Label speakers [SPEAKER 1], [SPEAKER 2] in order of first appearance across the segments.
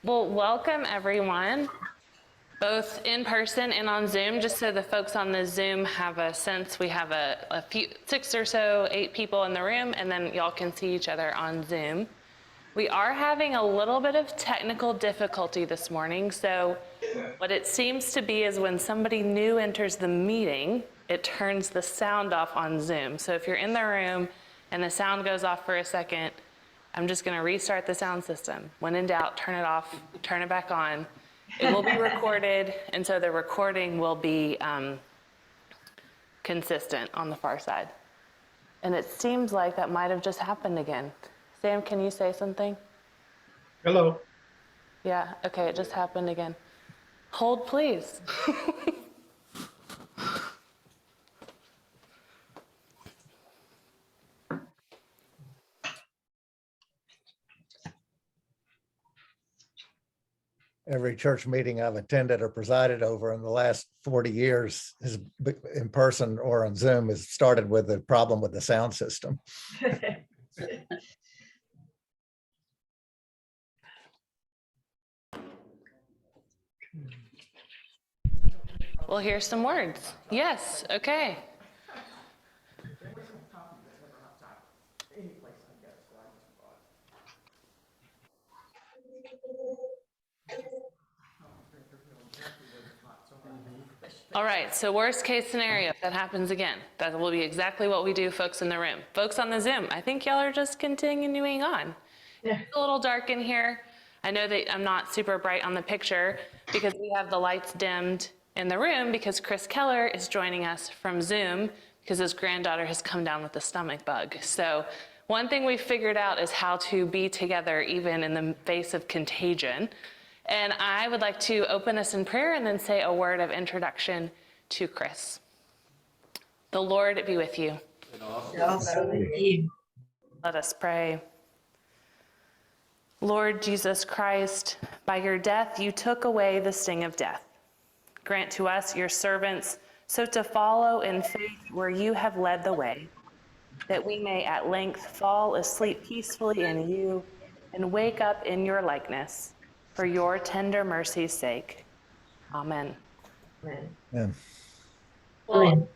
[SPEAKER 1] Well, welcome everyone, both in person and on Zoom. Just so the folks on the Zoom have a sense, we have a few, 6 or so, 8 people in the room, and then y'all can see each other on Zoom. We are having a little bit of technical difficulty this morning. So what it seems to be is when somebody new enters the meeting, it turns the sound off on Zoom. So if you're in the room and the sound goes off for a second, I'm just going to restart the sound system. When in doubt, turn it off, turn it back on. It will be recorded, and so the recording will be consistent on the far side. And it seems like that might have just happened again. Sam, can you say something?
[SPEAKER 2] Hello.
[SPEAKER 1] Yeah, okay, it just happened again. Hold, please.
[SPEAKER 3] Every church meeting I've attended or presided over in the last 40 years is in person or on Zoom has started with a problem with the sound system.
[SPEAKER 1] We'll hear some words. Yes, okay. All right, so worst case scenario, if that happens again, that will be exactly what we do, folks in the room. Folks on the Zoom, I think y'all are just continuing on.
[SPEAKER 4] Yeah.
[SPEAKER 1] It's a little dark in here. I know that I'm not super bright on the picture because we have the lights dimmed in the room because Chris Keller is joining us from Zoom because his granddaughter has come down with a stomach bug. So one thing we figured out is how to be together even in the face of contagion. And I would like to open us in prayer and then say a word of introduction to Chris. The Lord be with you.
[SPEAKER 4] Also with you.
[SPEAKER 1] Let us pray. Lord Jesus Christ, by your death you took away the sting of death. Grant to us, your servants, so to follow in faith where you have led the way, that we may at length fall asleep peacefully in you and wake up in your likeness. For your tender mercy's sake. Amen.
[SPEAKER 4] Amen.
[SPEAKER 3] Yeah.
[SPEAKER 1] Well,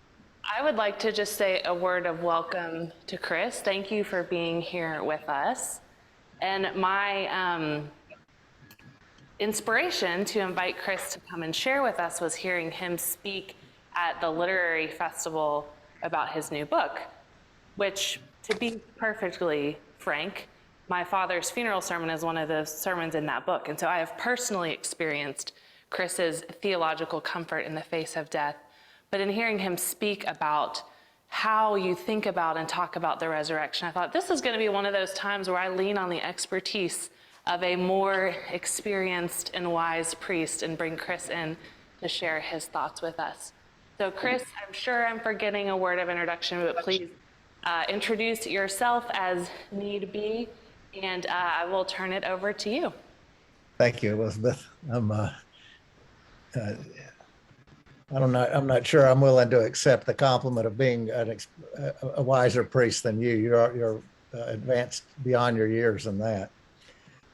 [SPEAKER 1] I would like to just say a word of welcome to Chris. Thank you for being here with us. And my inspiration to invite Chris to come and share with us was hearing him speak at the literary festival about his new book, which, to be perfectly frank, my father's funeral sermon is one of the sermons in that book. And so I have personally experienced Chris's theological comfort in the face of death. But in hearing him speak about how you think about and talk about the resurrection, I thought this is going to be one of those times where I lean on the expertise of a more experienced and wise priest and bring Chris in to share his thoughts with us. So Chris, I'm sure I'm forgetting a word of introduction, but please introduce yourself as need be, and I will turn it over to you.
[SPEAKER 3] Thank you, Elizabeth. I'm not sure I'm willing to accept the compliment of being a wiser priest than you. You're advanced beyond your years in that.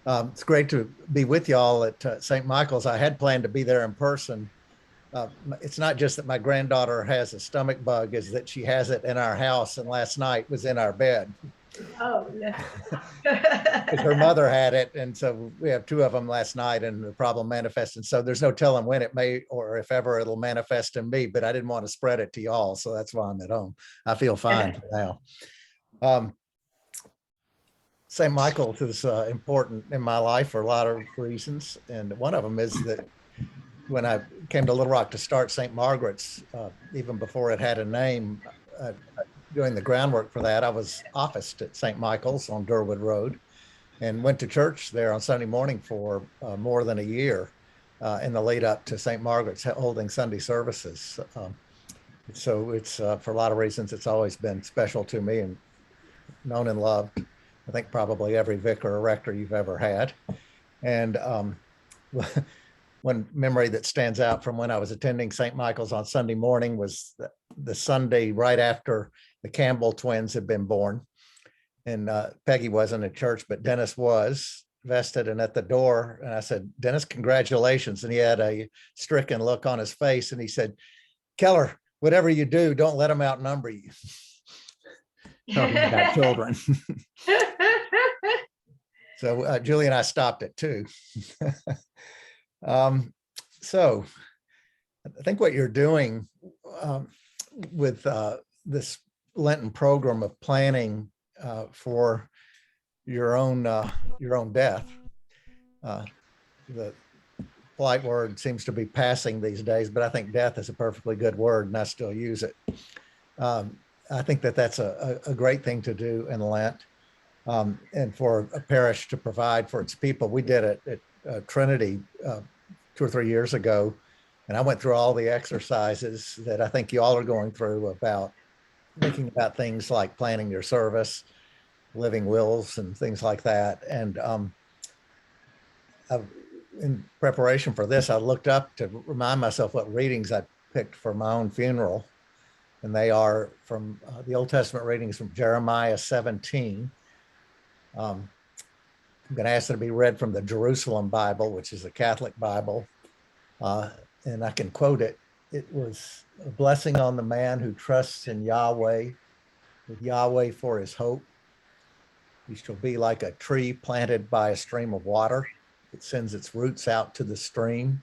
[SPEAKER 3] It's great to be with y'all at St. Michael's. I had planned to be there in person. It's not just that my granddaughter has a stomach bug, is that she has it in our house and last night was in our bed.
[SPEAKER 4] Oh, no.
[SPEAKER 3] Her mother had it, and so we have 2 of them last night, and the problem manifested. So there's no telling when it may or if ever it'll manifest in me, but I didn't want to spread it to y'all, so that's why I'm at home. I feel fine for now. St. Michael's is important in my life for a lot of reasons, and one of them is that when I came to Little Rock to start St. Margaret's, even before it had a name, doing the groundwork for that, I was officed at St. Michael's on Durwood Road and went to church there on Sunday morning for more than a year in the lead up to St. Margaret's holding Sunday services. So it's, for a lot of reasons, it's always been special to me and known and loved. I think probably every vicar or rector you've ever had. And one memory that stands out from when I was attending St. Michael's on Sunday morning was the Sunday right after the Campbell twins had been born. And Peggy wasn't at church, but Dennis was. vested and at the door. And I said, Dennis, congratulations. And he had a stricken look on his face. And he said, Keller, whatever you do, don't let them outnumber you. Talking about children. So Julie and I stopped it too. So I think what you're doing with this Lenten program of planning for your own death. The polite word seems to be passing these days, but I think death is a perfectly good word, and I still use it. I think that that's a great thing to do in Lent, and for a parish to provide for its people. We did it at Trinity 2 or 3 years ago, and I went through all the exercises that I think you all are going through about thinking about things like planning your service, living wills, and things like that. And in preparation for this, I looked up to remind myself what readings I picked for my own funeral. And they are from the Old Testament readings from Jeremiah 17. I'm going to ask it to be read from the Jerusalem Bible, which is a Catholic Bible. And I can quote it. It was a blessing on the man who trusts in Yahweh, with Yahweh for his hope. He shall be like a tree planted by a stream of water. It sends its roots out to the stream.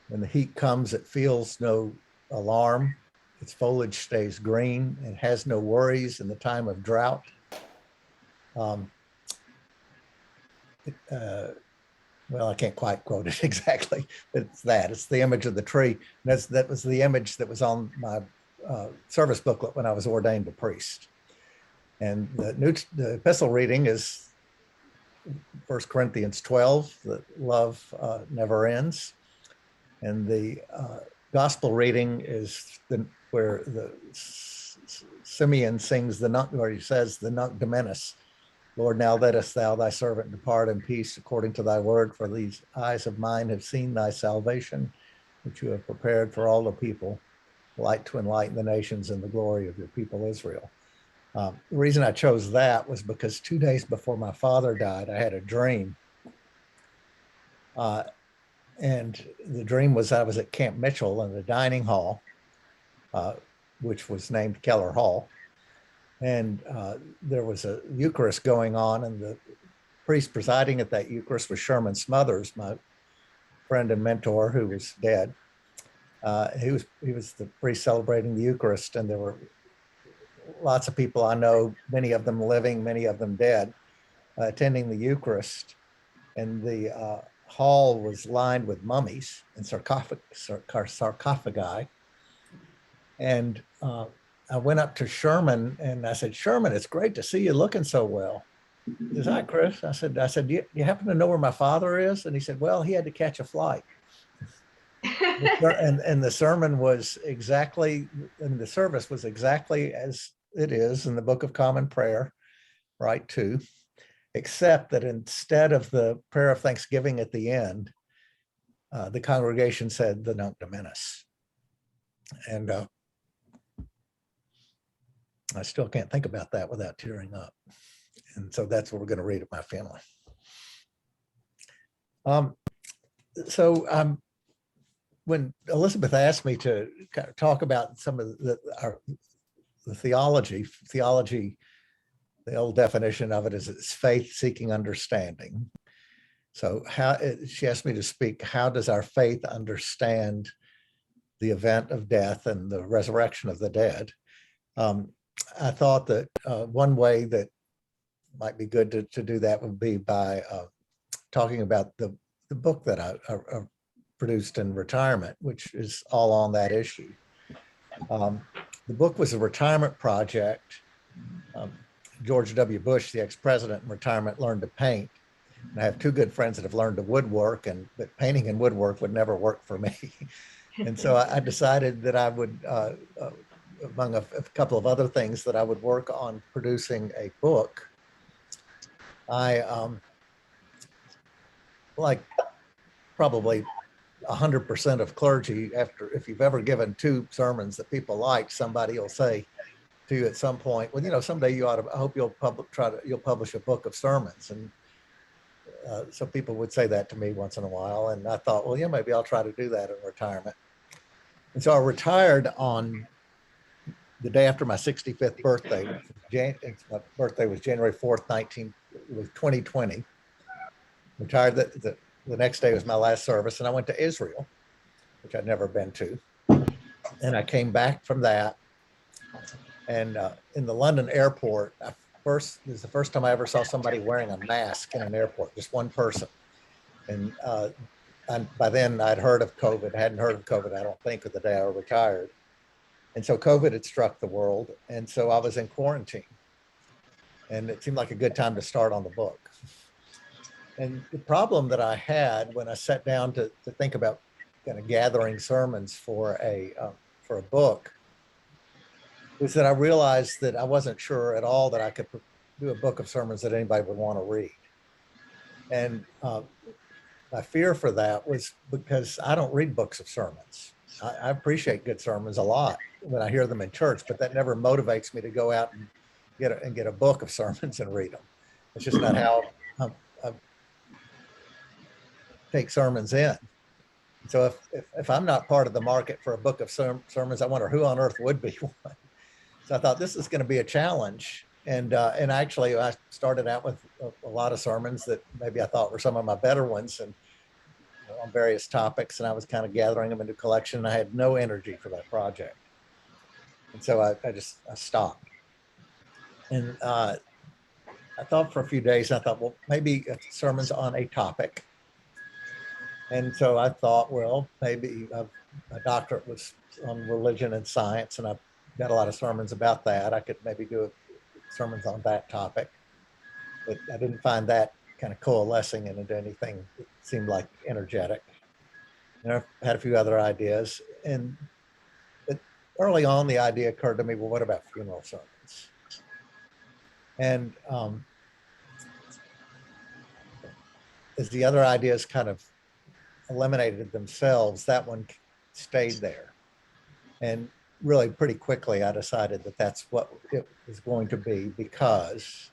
[SPEAKER 3] When the heat comes, it feels no alarm. Its foliage stays green and has no worries in the time of drought. Well, I can't quite quote it exactly, but it's that. It's the image of the tree. And that was the image that was on my service booklet when I was ordained a priest. And the epistle reading is 1 Corinthians 12, that love never ends. And the gospel reading is where the Simeon sings where he says the Nunc Dimittis, Lord, now lettest thou thy servant depart in peace according to thy word, for these eyes of mine have seen thy salvation, which you have prepared for all the people, light to enlighten the nations and the glory of your people Israel. The reason I chose that was because 2 days before my father died, I had a dream. And the dream was I was at Camp Mitchell in the dining hall, which was named Keller Hall. And there was a Eucharist going on, and the priest presiding at that Eucharist was Sherman Smothers, my friend and mentor who was dead. He was the priest celebrating the Eucharist, and there were lots of people I know, many of them living, many of them dead, attending the Eucharist. And the hall was lined with mummies and sarcophagi. And I went up to Sherman and I said, Sherman, it's great to see you looking so well. He says, hi, Chris. I said, do you happen to know where my father is? And he said, well, he had to catch a flight. And the sermon was exactly, and the service was exactly as it is in the Book of Common Prayer, right, too, except that instead of the prayer of thanksgiving at the end, the congregation said the Nunc Dimittis. And I still can't think about that without tearing up. And so that's what we're going to read at my family. When Elizabeth asked me to kind of talk about some of the theology, the old definition of it is it's faith seeking understanding. So she asked me to speak, how does our faith understand the event of death and the resurrection of the dead? I thought that one way that might be good to do that would be by talking about the book that I produced in retirement, which is all on that issue. The book was a retirement project. George W. Bush, the ex-president in retirement, learned to paint. And I have two good friends that have learned to woodwork, but painting and woodwork would never work for me. And so I decided that I would, among a couple of other things, that I would work on producing a book. I, like probably 100% of clergy, if you've ever given two sermons that people like, somebody will say to you at some point, well, someday you ought to, I hope you'll publish a book of sermons. And So people would say that to me once in a while. And I thought, well, yeah, maybe I'll try to do that in retirement. And so I retired on the day after my 65th birthday. My birthday was January 4th, 2020. Retired. The next day was my last service, and I went to Israel, which I'd never been to. And I came back from that. And in the London airport, it was the first time I ever saw somebody wearing a mask in an airport, just one person. And by then I'd heard of COVID, hadn't heard of COVID, I don't think, at the day I retired. And so COVID had struck the world. And so I was in quarantine. And it seemed like a good time to start on the book. And the problem that I had when I sat down to think about kind of gathering sermons for a book was that I realized that I wasn't sure at all that I could do a book of sermons that anybody would want to read. And my fear for that was because I don't read books of sermons. I appreciate good sermons a lot when I hear them in church, but that never motivates me to go out and get a book of sermons and read them. It's just not how I take sermons in. So if I'm not part of the market for a book of sermons, I wonder who on earth would be one. So I thought this is going to be a challenge. And actually I started out with a lot of sermons that maybe I thought were some of my better ones, and on various topics. And I was kind of gathering them into a collection. And I had no energy for that project. And so I stopped. And I thought for a few days, I thought, well, maybe sermons on a topic. And so I thought, well, maybe my doctorate was on religion and science, and I've got a lot of sermons about that. I could maybe do sermons on that topic. But I didn't find that kind of coalescing into anything that seemed like energetic. And I've had a few other ideas. But early on, the idea occurred to me, well, what about funeral sermons? And as the other ideas kind of eliminated themselves, that one stayed there. And really pretty quickly, I decided that that's what it was going to be, because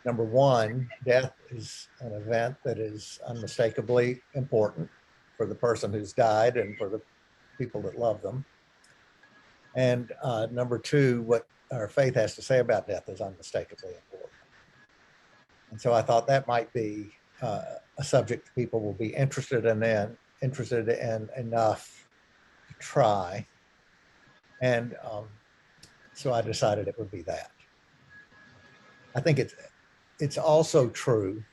[SPEAKER 3] number one, death is an event that is unmistakably important for the person who's died and for the people that love them. And number two, what our faith has to say about death is unmistakably important. And so I thought that might be a subject that people will be interested in enough to try. And so I decided it would be that. I think it's also true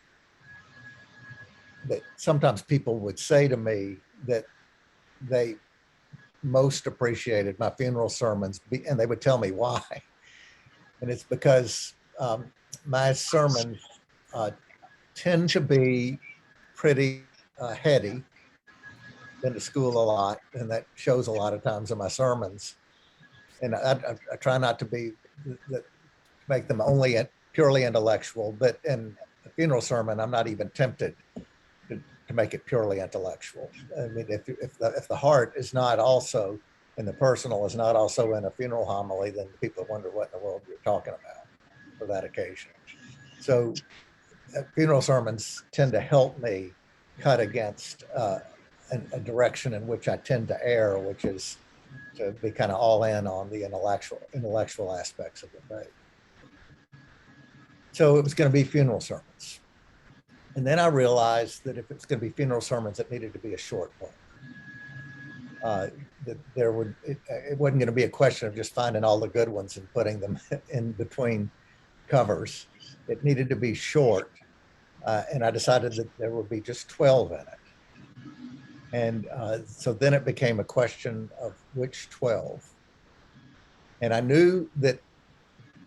[SPEAKER 3] that sometimes people would say to me that they most appreciated my funeral sermons, and they would tell me why. And it's because my sermons tend to be pretty heady. Been to school a lot, and that shows a lot of times in my sermons. And I try not to make them only purely intellectual, but in a funeral sermon, I'm not even tempted to make it purely intellectual. I mean, if the heart is not also, and the personal is not also in a funeral homily, then people wonder what in the world you're talking about for that occasion. So funeral sermons tend to help me cut against a direction in which I tend to err, which is to be kind of all in on the intellectual aspects of the faith. So it was going to be funeral sermons. And then I realized that if it was going to be funeral sermons, it needed to be a short book. That it wasn't going to be a question of just finding all the good ones and putting them in between covers. It needed to be short. And I decided that there would be just 12 in it. And so then it became a question of which 12. And I knew that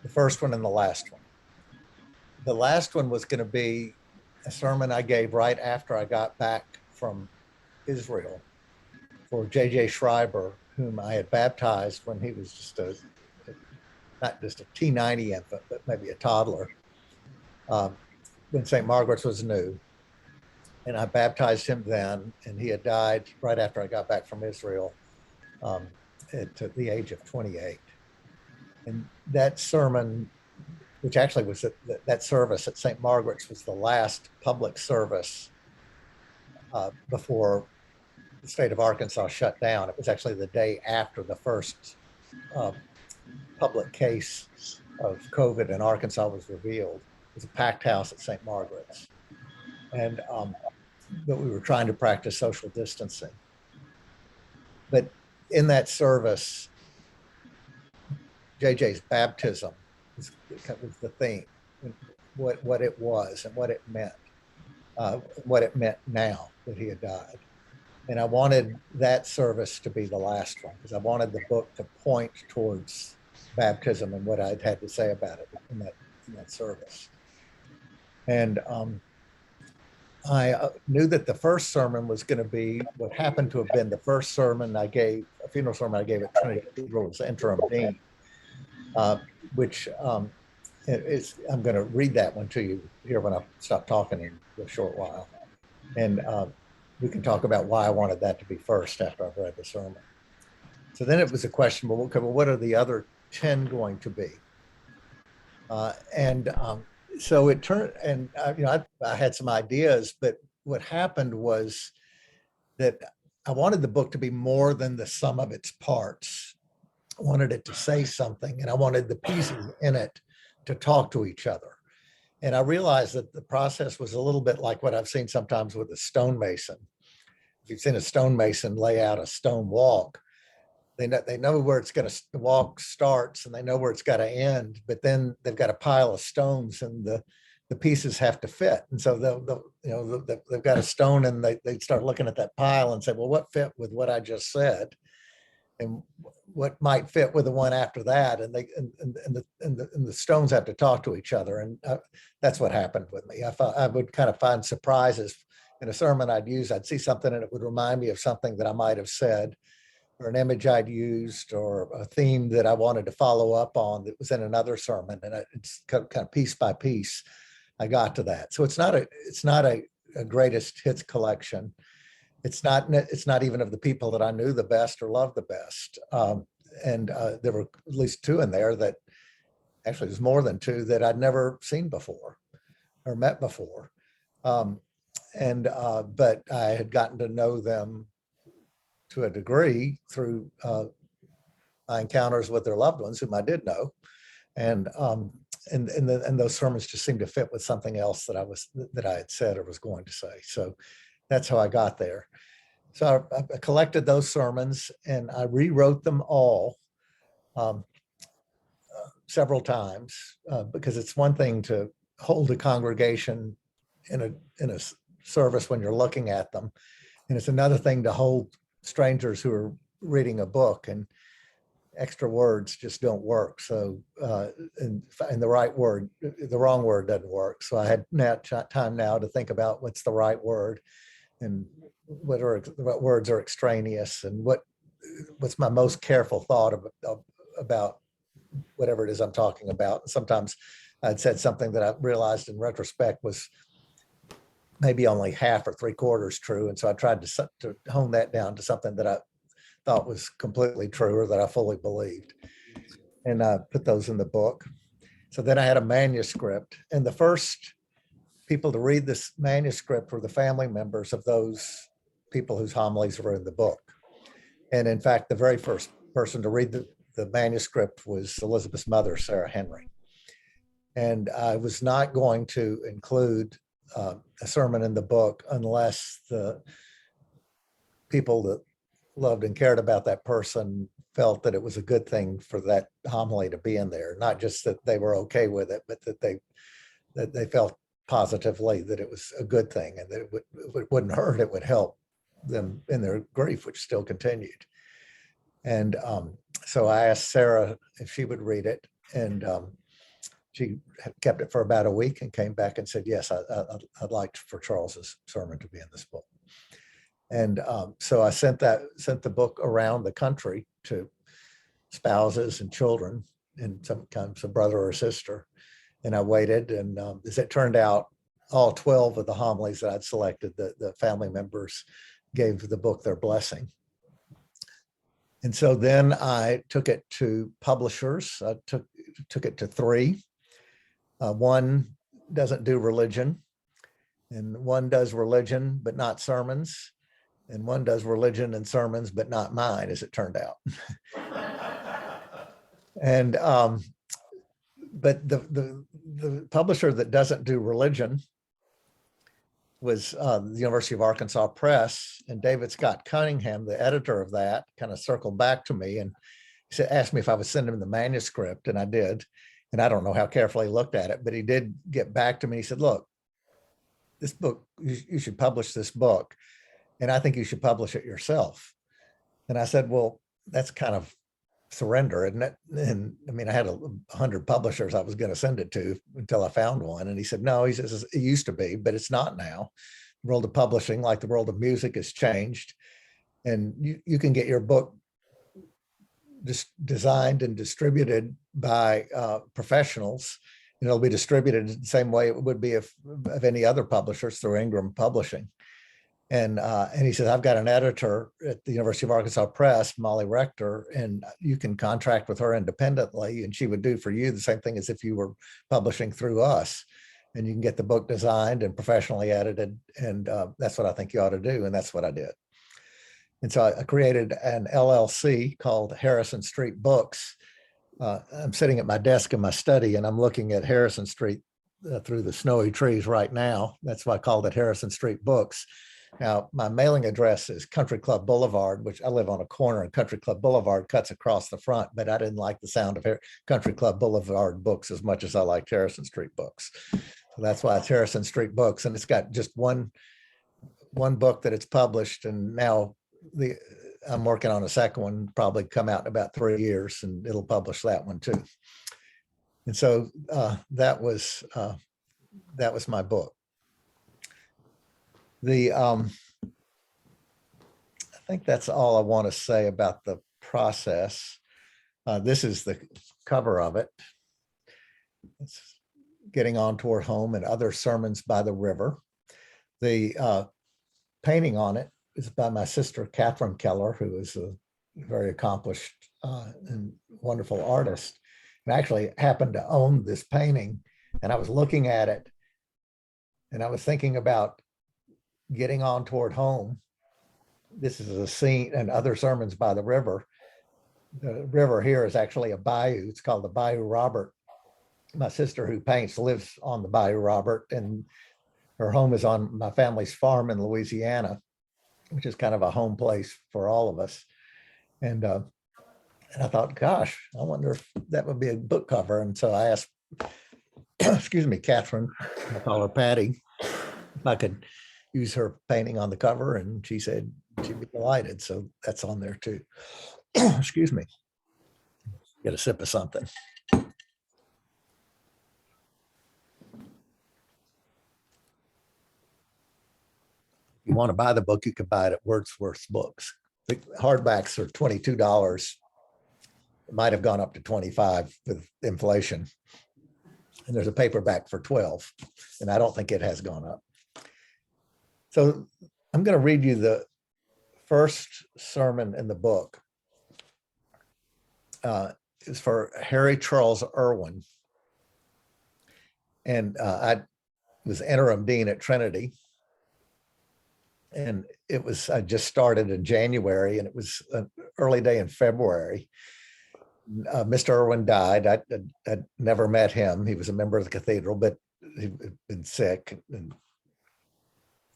[SPEAKER 3] the first one and the last one. The last one was going to be a sermon I gave right after I got back from Israel for J.J. Schreiber, whom I had baptized when he was not just a T90 infant, but maybe a toddler, when St. Margaret's was new. And I baptized him then, and he had died right after I got back from Israel at the age of 28. And that sermon which actually was that service at St. Margaret's was the last public service before the state of Arkansas shut down. It was actually the day after the first public case of COVID in Arkansas was revealed. It was a packed house at St. Margaret's. And but we were trying to practice social distancing. But in that service, JJ's baptism was the theme, what it was and what it meant now that he had died. And I wanted that service to be the last one because I wanted the book to point towards baptism and what I'd had to say about it in that service. And I knew that the first sermon was going to be what happened to have been the first sermon I gave, a funeral sermon I gave at Trinity Cathedral as interim dean, which is, I'm going to read that one to you here when I stop talking in a short while. And we can talk about why I wanted that to be first after I've read the sermon. So then it was a question, well, okay, well, what are the other 10 going to be? So it turned, and I had some ideas, but what happened was that I wanted the book to be more than the sum of its parts. I wanted it to say something, and I wanted the pieces in it to talk to each other. And I realized that the process was a little bit like what I've seen sometimes with a stonemason. If you've seen a stonemason lay out a stone walk, they know where it's going to, the walk starts, and they know where it's got to end, but then they've got a pile of stones and the pieces have to fit. And so they've got a stone and they start looking at that pile and say, well, what fit with what I just said? And what might fit with the one after that? And the stones have to talk to each other. And that's what happened with me. I would kind of find surprises in a sermon I'd use. I'd see something and it would remind me of something that I might have said, or an image I'd used, or a theme that I wanted to follow up on that was in another sermon. And it's kind of piece by piece, I got to that. So it's not a greatest hits collection. It's not even of the people that I knew the best or loved the best. And there were at least 2 in there that, actually there's more than 2 that I'd never seen before or met before. But I had gotten to know them to a degree through my encounters with their loved ones, whom I did know. And those sermons just seemed to fit with something else that I had said or was going to say. So that's how I got there. So I collected those sermons and I rewrote them all several times because it's one thing to hold a congregation in a service when you're looking at them, and it's another thing to hold strangers who are reading a book, and extra words just don't work. So and the wrong word doesn't work. So I had time now to think about what's the right word and what words are extraneous, and what's my most careful thought about whatever it is I'm talking about. Sometimes I'd said something that I realized in retrospect was maybe only half or 3/4 true. And so I tried to hone that down to something that I thought was completely true or that I fully believed. And I put those in the book. So then I had a manuscript, and the first people to read this manuscript were the family members of those people whose homilies were in the book. And in fact, the very first person to read the manuscript was Elizabeth's mother, Sarah Henry. And I was not going to include a sermon in the book unless the people that loved and cared about that person felt that it was a good thing for that homily to be in there. Not just that they were okay with it, but that they felt positively that it was a good thing, and that it wouldn't hurt, it would help them in their grief, which still continued. And so I asked Sarah if she would read it, and she had kept it for about a week and came back and said, yes, I'd like for Charles's sermon to be in this book. And so I sent the book around the country to spouses and children, and sometimes a brother or sister. And I waited, and as it turned out, all 12 of the homilies that I'd selected, the family members gave the book their blessing. And so then I took it to publishers. I took it to 3. One doesn't do religion, and one does religion but not sermons, and one does religion and sermons but not mine, as it turned out. And but the publisher that doesn't do religion was the University of Arkansas Press, and David Scott Cunningham, the editor of that, kind of circled back to me and asked me if I would send him the manuscript, and I did. And I don't know how carefully he looked at it, but he did get back to me. He said, look, this book, you should publish this book, and I think you should publish it yourself. And I said, well, that's kind of surrender, isn't it? And I mean, I had 100 publishers I was going to send it to until I found one. And he said, no, he says, it used to be, but it's not now. The world of publishing, like the world of music, has changed. And you can get your book designed and distributed by professionals, and it'll be distributed the same way it would be of any other publishers, through Ingram Publishing. And he says, I've got an editor at the University of Arkansas Press, Molly Rector, and you can contract with her independently, and she would do for you the same thing as if you were publishing through us. And you can get the book designed and professionally edited, and that's what I think you ought to do, and that's what I did. And so I created an LLC called Harrison Street Books. I'm sitting at my desk in my study, and I'm looking at Harrison Street through the snowy trees right now. That's why I called it Harrison Street Books. Now, my mailing address is Country Club Boulevard, which I live on a corner, and Country Club Boulevard cuts across the front, but I didn't like the sound of Country Club Boulevard Books as much as I liked Harrison Street Books. So that's why it's Harrison Street Books, and it's got just one book that it's published, and now I'm working on a second one, probably come out in about 3 years, and it'll publish that one too. And so that was my book. I think that's all I want to say about the process. This is the cover of it. It's Getting On Toward Home and Other Sermons by the River. The painting on it is by my sister, Catherine Keller, who is a very accomplished and wonderful artist. And I actually happened to own this painting, and I was looking at it, and I was thinking about getting on toward home. This is a scene, and Other Sermons by the River. The river here is actually a bayou. It's called the Bayou Robert. My sister, who paints, lives on the Bayou Robert, and her home is on my family's farm in Louisiana, which is kind of a home place for all of us. And I thought, gosh, I wonder if that would be a book cover. And so I asked, excuse me, Catherine, I call her Patty, if I could use her painting on the cover, and she said she'd be delighted. So that's on there too. Excuse me. Get a sip of something. If you want to buy the book, you can buy it at Wordsworth's Books. The hardbacks are $22. It might have gone up to $25 with inflation. And there's a paperback for $12, and I don't think it has gone up. So I'm going to read you the first sermon in the book. It's for Harry Charles Irwin. And I was interim dean at Trinity. And I just started in January, and it was an early day in February. Mr. Irwin died. I'd never met him. He was a member of the cathedral, but he'd been sick. And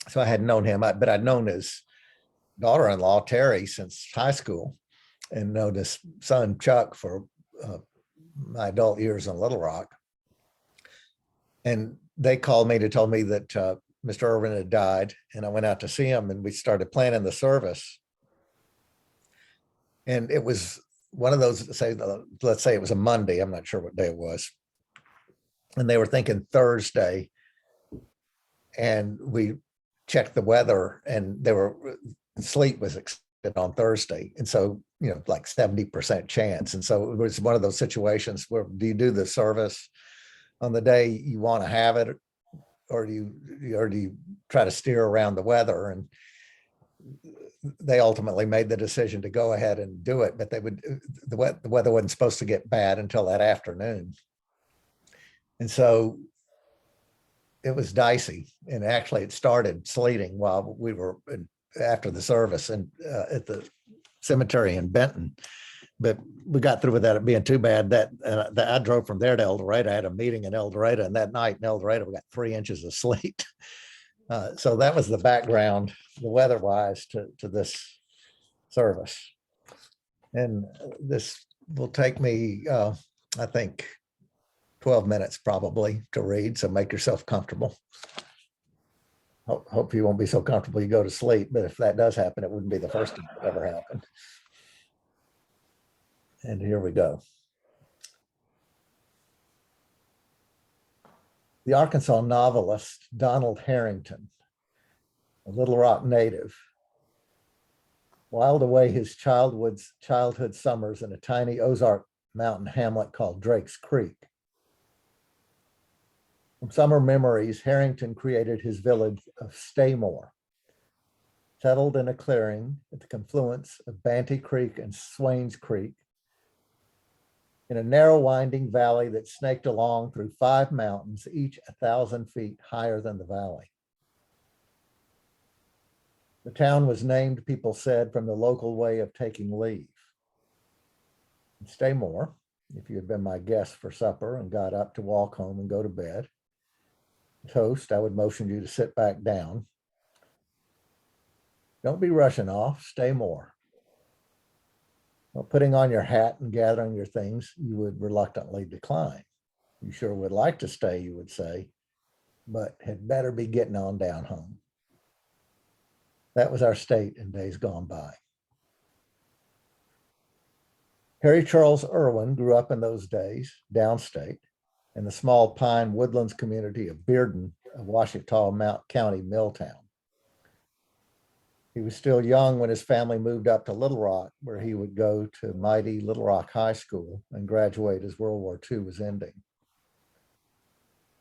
[SPEAKER 3] so I hadn't known him, but I'd known his daughter-in-law, Terry, since high school, and known his son, Chuck, for my adult years in Little Rock. And they called me to tell me that Mr. Irwin had died, and I went out to see him, and we started planning the service. And it was one of those, let's say it was a Monday. I'm not sure what day it was. And they were thinking Thursday. And we checked the weather, and sleet was expected on Thursday. And so, like 70% chance. And so it was one of those situations where, do you do the service on the day you want to have it, or do you try to steer around the weather? And they ultimately made the decision to go ahead and do it, but the weather wasn't supposed to get bad until that afternoon. And so it was dicey. And actually it started sleeting while we were after the service and at the cemetery in Benton. But we got through without it being too bad. That I drove from there to El Dorado. I had a meeting in El Dorado, and that night in El Dorado, we got 3 inches of sleet. So that was the background, the weather-wise, to this service. And this will take me, I think, 12 minutes probably to read. So make yourself comfortable. Hope you won't be so comfortable you go to sleep. But if that does happen, it wouldn't be the first time it ever happened. And here we go. The Arkansas novelist Donald Harrington, a Little Rock native, whiled away his childhood summers in a tiny Ozark mountain hamlet called Drake's Creek. From summer memories, Harrington created his village of Staymore, settled in a clearing at the confluence of Banty Creek and Swains Creek, in a narrow winding valley that snaked along through 5 mountains, each 1,000 feet higher than the valley. The town was named, people said, from the local way of taking leave. In Staymore, if you had been my guest for supper and got up to walk home and go to bed, toast, I would motion you to sit back down. Don't be rushing off, stay more. Well, putting on your hat and gathering your things, you would reluctantly decline. You sure would like to stay, you would say, but had better be getting on down home. That was our state in days gone by. Harry Charles Irwin grew up in those days, downstate, in the small pine woodlands community of Bearden, a Ouachita County mill town. He was still young when his family moved up to Little Rock, where he would go to mighty Little Rock High School and graduate as World War II was ending.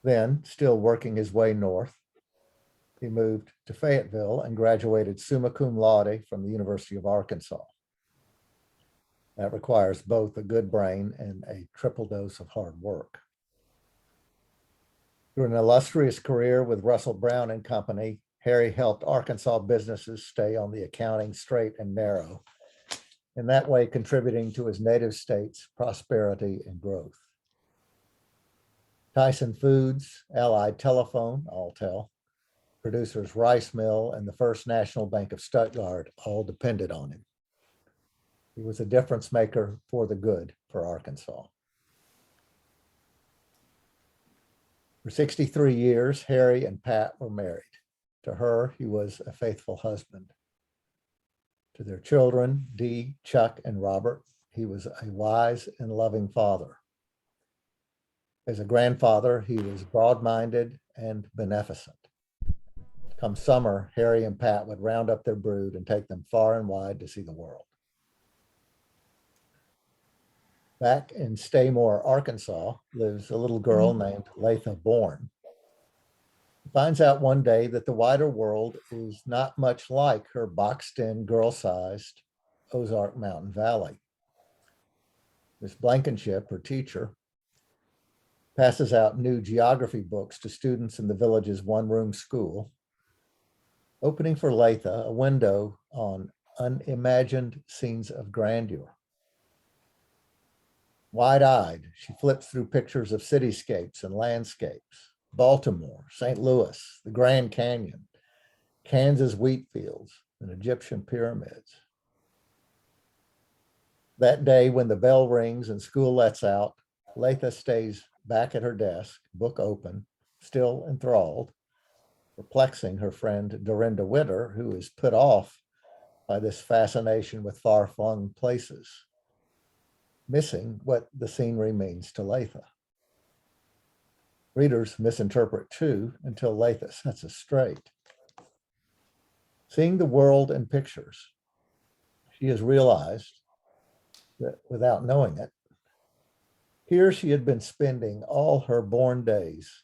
[SPEAKER 3] Then, still working his way north, he moved to Fayetteville and graduated summa cum laude from the University of Arkansas. That requires both a good brain and a triple dose of hard work. Through an illustrious career with Russell Brown and Company, Harry helped Arkansas businesses stay on the accounting straight and narrow, in that way contributing to his native state's prosperity and growth. Tyson Foods, Allied Telephone, Altel, Producers Rice Mill, and the First National Bank of Stuttgart all depended on him. He was a difference maker for the good for Arkansas. For 63 years, Harry and Pat were married. To her, he was a faithful husband. To their children, Dee, Chuck, and Robert, he was a wise and loving father. As a grandfather, he was broad-minded and beneficent. Come summer, Harry and Pat would round up their brood and take them far and wide to see the world. Back in Staymore, Arkansas, lives a little girl named Latha Bourne. Finds out one day that the wider world is not much like her boxed-in, girl-sized Ozark Mountain Valley. Miss Blankenship, her teacher, passes out new geography books to students in the village's one-room school, opening for Latha a window on unimagined scenes of grandeur. Wide-eyed, she flips through pictures of cityscapes and landscapes. Baltimore, St. Louis, the Grand Canyon, Kansas wheat fields, and Egyptian pyramids. That day when the bell rings and school lets out, Latha stays back at her desk, book open, still enthralled, perplexing her friend Dorinda Witter, who is put off by this fascination with far-flung places, missing what the scenery means to Latha. Readers misinterpret too until Latha sets us straight. Seeing the world in pictures, she has realized that without knowing it, here she had been spending all her born days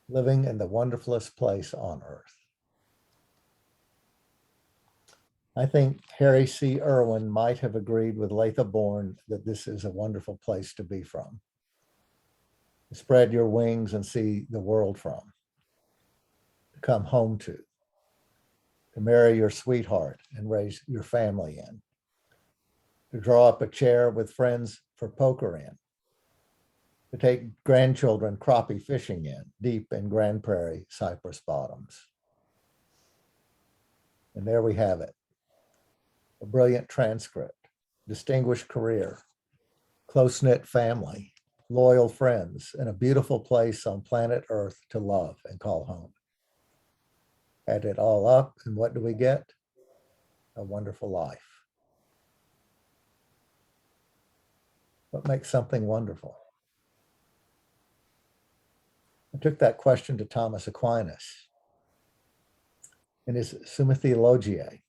[SPEAKER 3] living in the wonderfulest place on earth. I think Harry C. Irwin might have agreed with Latha Bourne that this is a wonderful place to be from. to spread your wings and see the world from, to come home to marry your sweetheart and raise your family in, to draw up a chair with friends for poker in, to take grandchildren crappie fishing in, deep in Grand Prairie cypress bottoms. And there we have it. A brilliant transcript, distinguished career, close-knit family, loyal friends, and a beautiful place on planet Earth to love and call home. Add it all up, and what do we get? A wonderful life. What makes something wonderful? I took that question to Thomas Aquinas in his Summa Theologiae.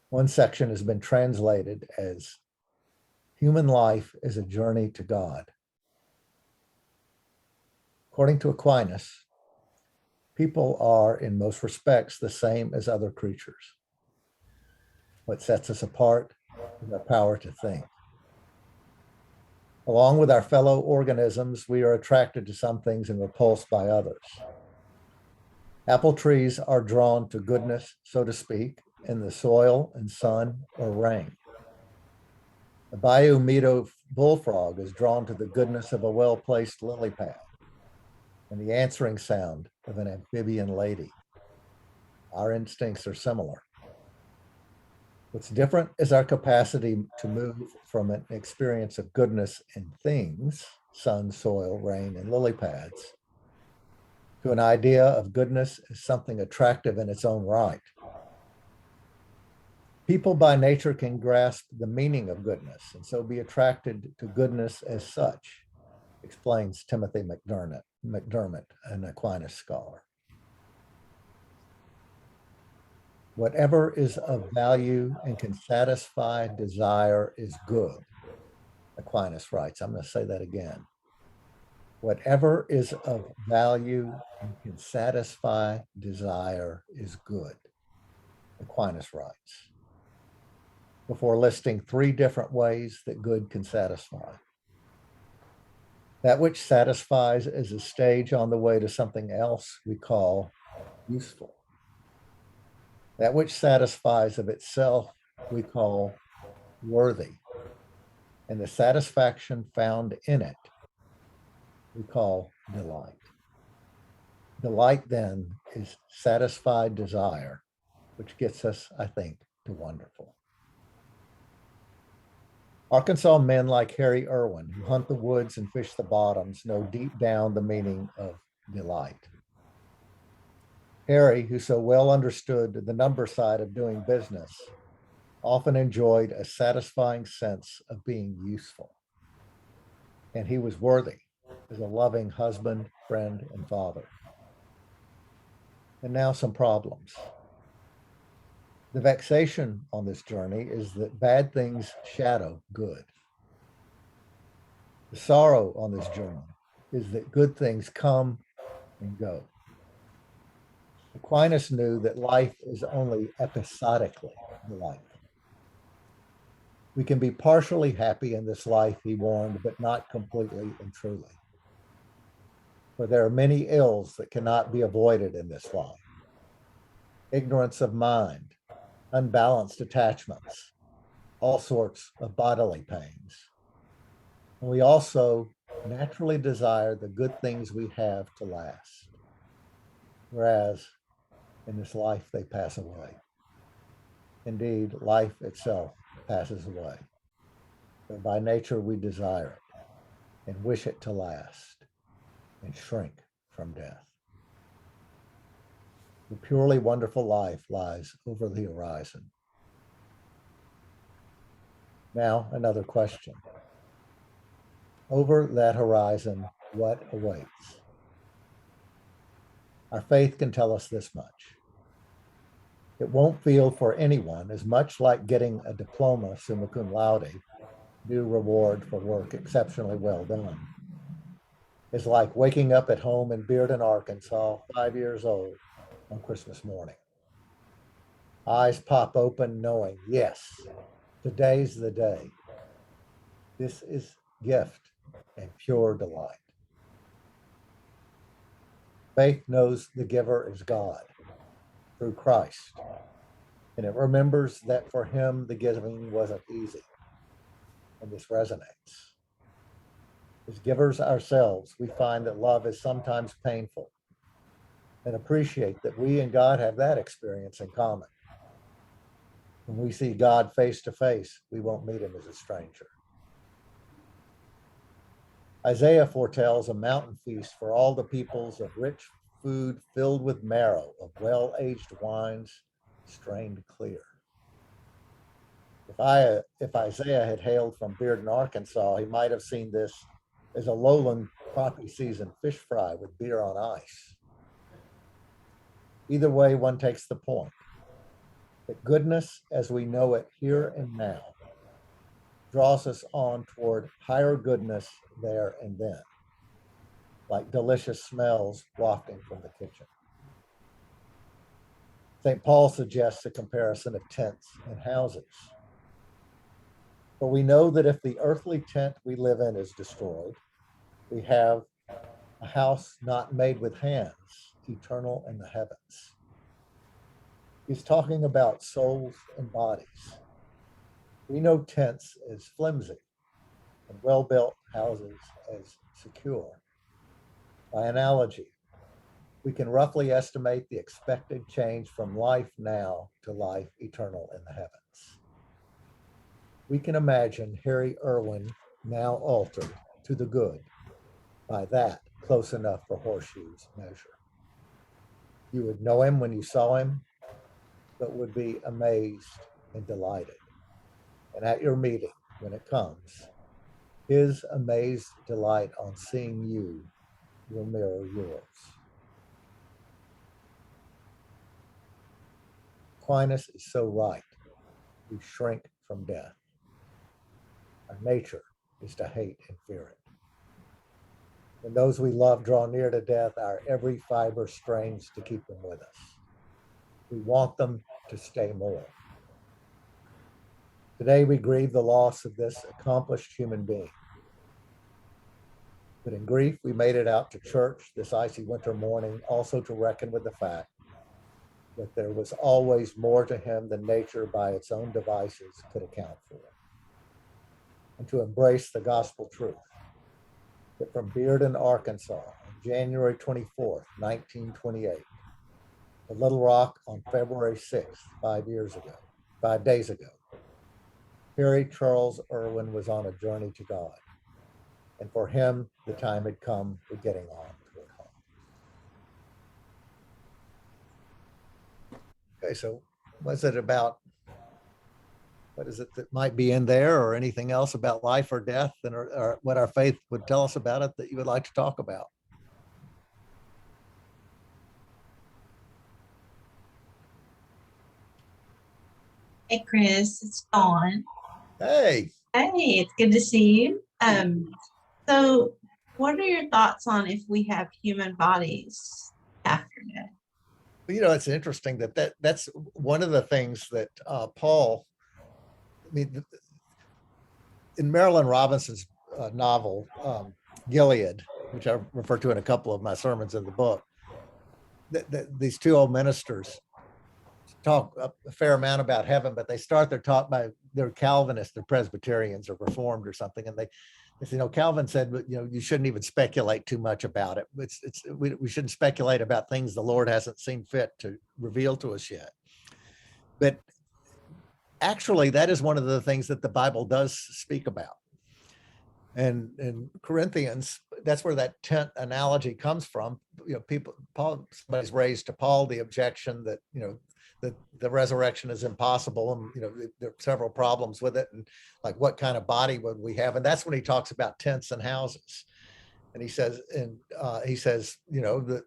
[SPEAKER 3] One section has been translated as human life is a journey to God. According to Aquinas, people are in most respects the same as other creatures. What sets us apart is our power to think. Along with our fellow organisms, we are attracted to some things and repulsed by others. Apple trees are drawn to goodness, so to speak, in the soil and sun or rain. The bayou meadow bullfrog is drawn to the goodness of a well-placed lily pad and the answering sound of an amphibian lady. Our instincts are similar. What's different is our capacity to move from an experience of goodness in things, sun, soil, rain, and lily pads, to an idea of goodness as something attractive in its own right. People by nature can grasp the meaning of goodness and so be attracted to goodness as such, explains Timothy McDermott, an Aquinas scholar. Whatever is of value and can satisfy desire is good, Aquinas writes. I'm going to say that again. Whatever is of value and can satisfy desire is good, Aquinas writes, before listing 3 different ways that good can satisfy. That which satisfies is a stage on the way to something else we call useful. That which satisfies of itself we call worthy. And the satisfaction found in it we call delight. Delight then is satisfied desire, which gets us, I think, to wonderful. Arkansas men like Harry Irwin, who hunt the woods and fish the bottoms, know deep down the meaning of delight. Harry, who so well understood the number side of doing business, often enjoyed a satisfying sense of being useful. And he was worthy as a loving husband, friend, and father. And now some problems. The vexation on this journey is that bad things shadow good. The sorrow on this journey is that good things come and go. Aquinas knew that life is only episodically delightful. We can be partially happy in this life, he warned, but not completely and truly. For there are many ills that cannot be avoided in this life. Ignorance of mind, unbalanced attachments, all sorts of bodily pains. And we also naturally desire the good things we have to last, whereas in this life they pass away. Indeed, life itself passes away. But by nature we desire it and wish it to last and shrink from death. The purely wonderful life lies over the horizon. Now, another question. Over that horizon, what awaits? Our faith can tell us this much. It won't feel for anyone as much like getting a diploma summa cum laude, due reward for work exceptionally well done, as like waking up at home in Bearden, Arkansas, 5 years old on Christmas morning. Eyes pop open knowing, yes, today's the day. This is gift and pure delight. Faith knows the giver is God through Christ, and it remembers that for him the giving wasn't easy. And this resonates. As givers ourselves, we find that love is sometimes painful, and appreciate that we and God have that experience in common. When we see God face to face, we won't meet him as a stranger. Isaiah foretells a mountain feast for all the peoples of rich food filled with marrow, of well-aged wines strained clear. If Isaiah had hailed from Bearden, Arkansas, he might have seen this as a lowland crappie season fish fry with beer on ice. Either way, one takes the point that goodness as we know it here and now draws us on toward higher goodness there and then, like delicious smells wafting from the kitchen. St. Paul suggests a comparison of tents and houses. For we know that if the earthly tent we live in is destroyed, we have a house not made with hands, eternal in the heavens. He's talking about souls and bodies. We know tents as flimsy and well-built houses as secure. By analogy, we can roughly estimate the expected change from life now to life eternal in the heavens. We can imagine Harry Irwin now altered to the good by that close enough for horseshoes measure. You would know him when you saw him, but would be amazed and delighted. And at your meeting, when it comes, his amazed delight on seeing you will mirror yours. Aquinas is so right. We shrink from death. Our nature is to hate and fear it. When those we love draw near to death, our every fiber strains to keep them with us. We want them to stay more. Today we grieve the loss of this accomplished human being. But in grief, we made it out to church this icy winter morning, also to reckon with the fact that there was always more to him than nature by its own devices could account for. And to embrace the gospel truth that from Bearden, Arkansas, on January 24th, 1928, to Little Rock on February 6th, 5 days ago, Harry Charles Irwin was on a journey to God. And for him, the time had come for getting on toward home. Okay, so was it about, what is it that might be in there, or anything else about life or death, and or what our faith would tell us about it that you would like to talk about?
[SPEAKER 2] Hey, Chris, it's Dawn.
[SPEAKER 3] Hey.
[SPEAKER 2] Hey, it's good to see you. So what are your thoughts on if we have human bodies after death?
[SPEAKER 3] You know, it's interesting that's one of the things that Paul, I mean, in Marilyn Robinson's novel, Gilead, which I refer to in a couple of my sermons in the book, these two old ministers talk a fair amount about heaven, but they start their talk by, they're Calvinists, they're Presbyterians or Reformed or something, and they say, you know, Calvin said, you know, you shouldn't even speculate too much about it. We shouldn't speculate about things the Lord hasn't seen fit to reveal to us yet. But actually, that is one of the things that the Bible does speak about. And in Corinthians, that's where that tent analogy comes from. You know, somebody's raised to Paul the objection that, you know, that the resurrection is impossible, and, you know, there are several problems with it, and like, what kind of body would we have? And that's when he talks about tents and houses. And he says, you know,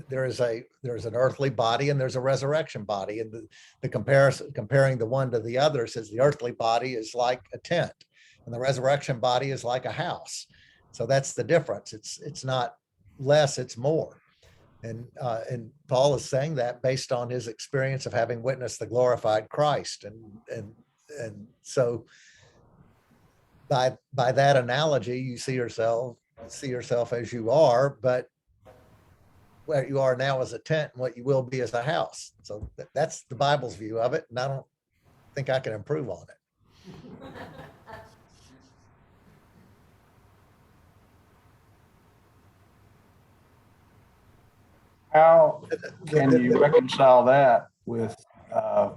[SPEAKER 3] there's an earthly body and there's a resurrection body, and the comparing the one to the other says the earthly body is like a tent, and the resurrection body is like a house. So that's the difference. It's not less, it's more. And Paul is saying that based on his experience of having witnessed the glorified Christ. And so by that analogy, you see yourself as you are, but where you are now as a tent and what you will be as a house. So that's the Bible's view of it, and I don't think I can improve on it.
[SPEAKER 5] How can you reconcile that with the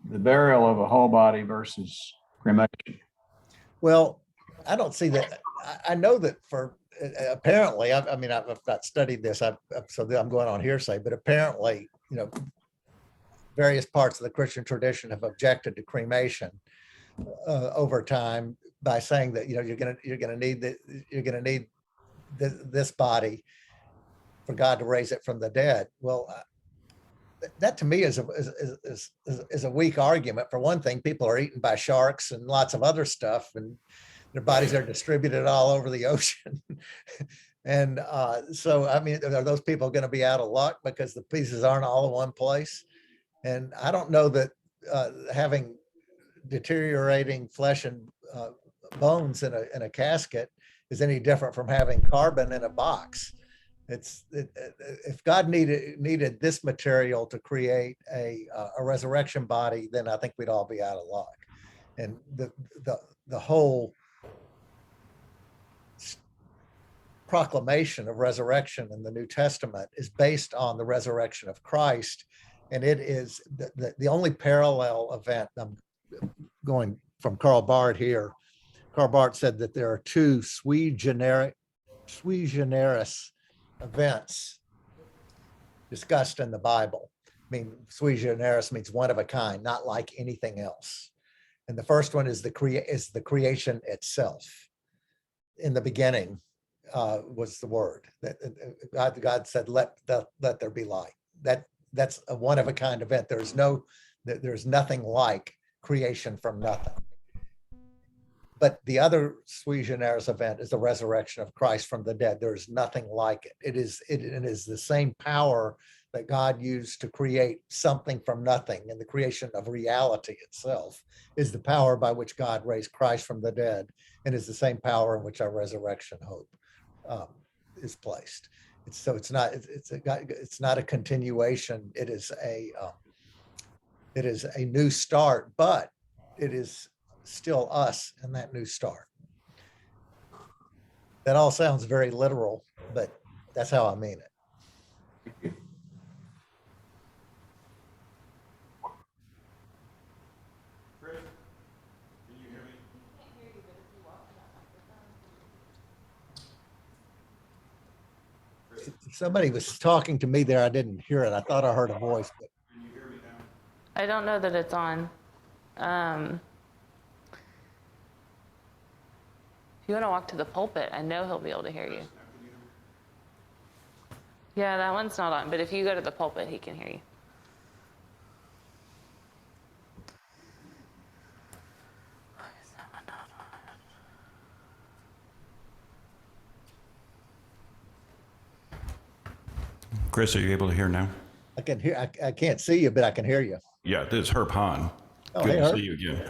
[SPEAKER 5] burial of a whole body versus cremation?
[SPEAKER 3] Well, I don't see that. I know that for apparently, I mean, I've not studied this, so I'm going on hearsay, but apparently, various parts of the Christian tradition have objected to cremation over time by saying that you're gonna need this body for God to raise it from the dead. Well, that to me is a weak argument. For one thing, people are eaten by sharks and lots of other stuff, and their bodies are distributed all over the ocean. And so, I mean, are those people going to be out of luck because the pieces aren't all in one place? And I don't know that having deteriorating flesh and bones in a casket is any different from having carbon in a box. If God needed this material to create a resurrection body, then I think we'd all be out of luck. And the whole proclamation of resurrection in the New Testament is based on the resurrection of Christ, and it is the only parallel event. I'm going from Karl Barth here. Karl Barth said that there are two sui generis events discussed in the Bible. I mean, sui generis means one of a kind, not like anything else. And the first one is the creation itself. In the beginning was the word that God said, let there be light. That's a one of a kind event. There's nothing like creation from nothing. But the other sui generis event is the resurrection of Christ from the dead. There's nothing like it. It is the same power that God used to create something from nothing, and the creation of reality itself is the power by which God raised Christ from the dead, and is the same power in which our resurrection hope is placed. It's not a continuation. It is a new start, but it is still us in that new start. That all sounds very literal, but that's how I mean it. Somebody was talking to me there. I didn't hear it. I thought I heard a voice. But
[SPEAKER 1] I don't know that it's on. If you want to walk to the pulpit, I know he'll be able to hear you. Yeah, that one's not on, but if you go to the pulpit, he can hear you. Why is that one not on?
[SPEAKER 6] Chris, are you able to hear now?
[SPEAKER 3] I can hear. I can't see you, but I can hear you.
[SPEAKER 6] Yeah, this is Herb Hahn.
[SPEAKER 3] Oh,
[SPEAKER 6] Good
[SPEAKER 3] hey,
[SPEAKER 6] to
[SPEAKER 3] Herb.
[SPEAKER 6] see you again.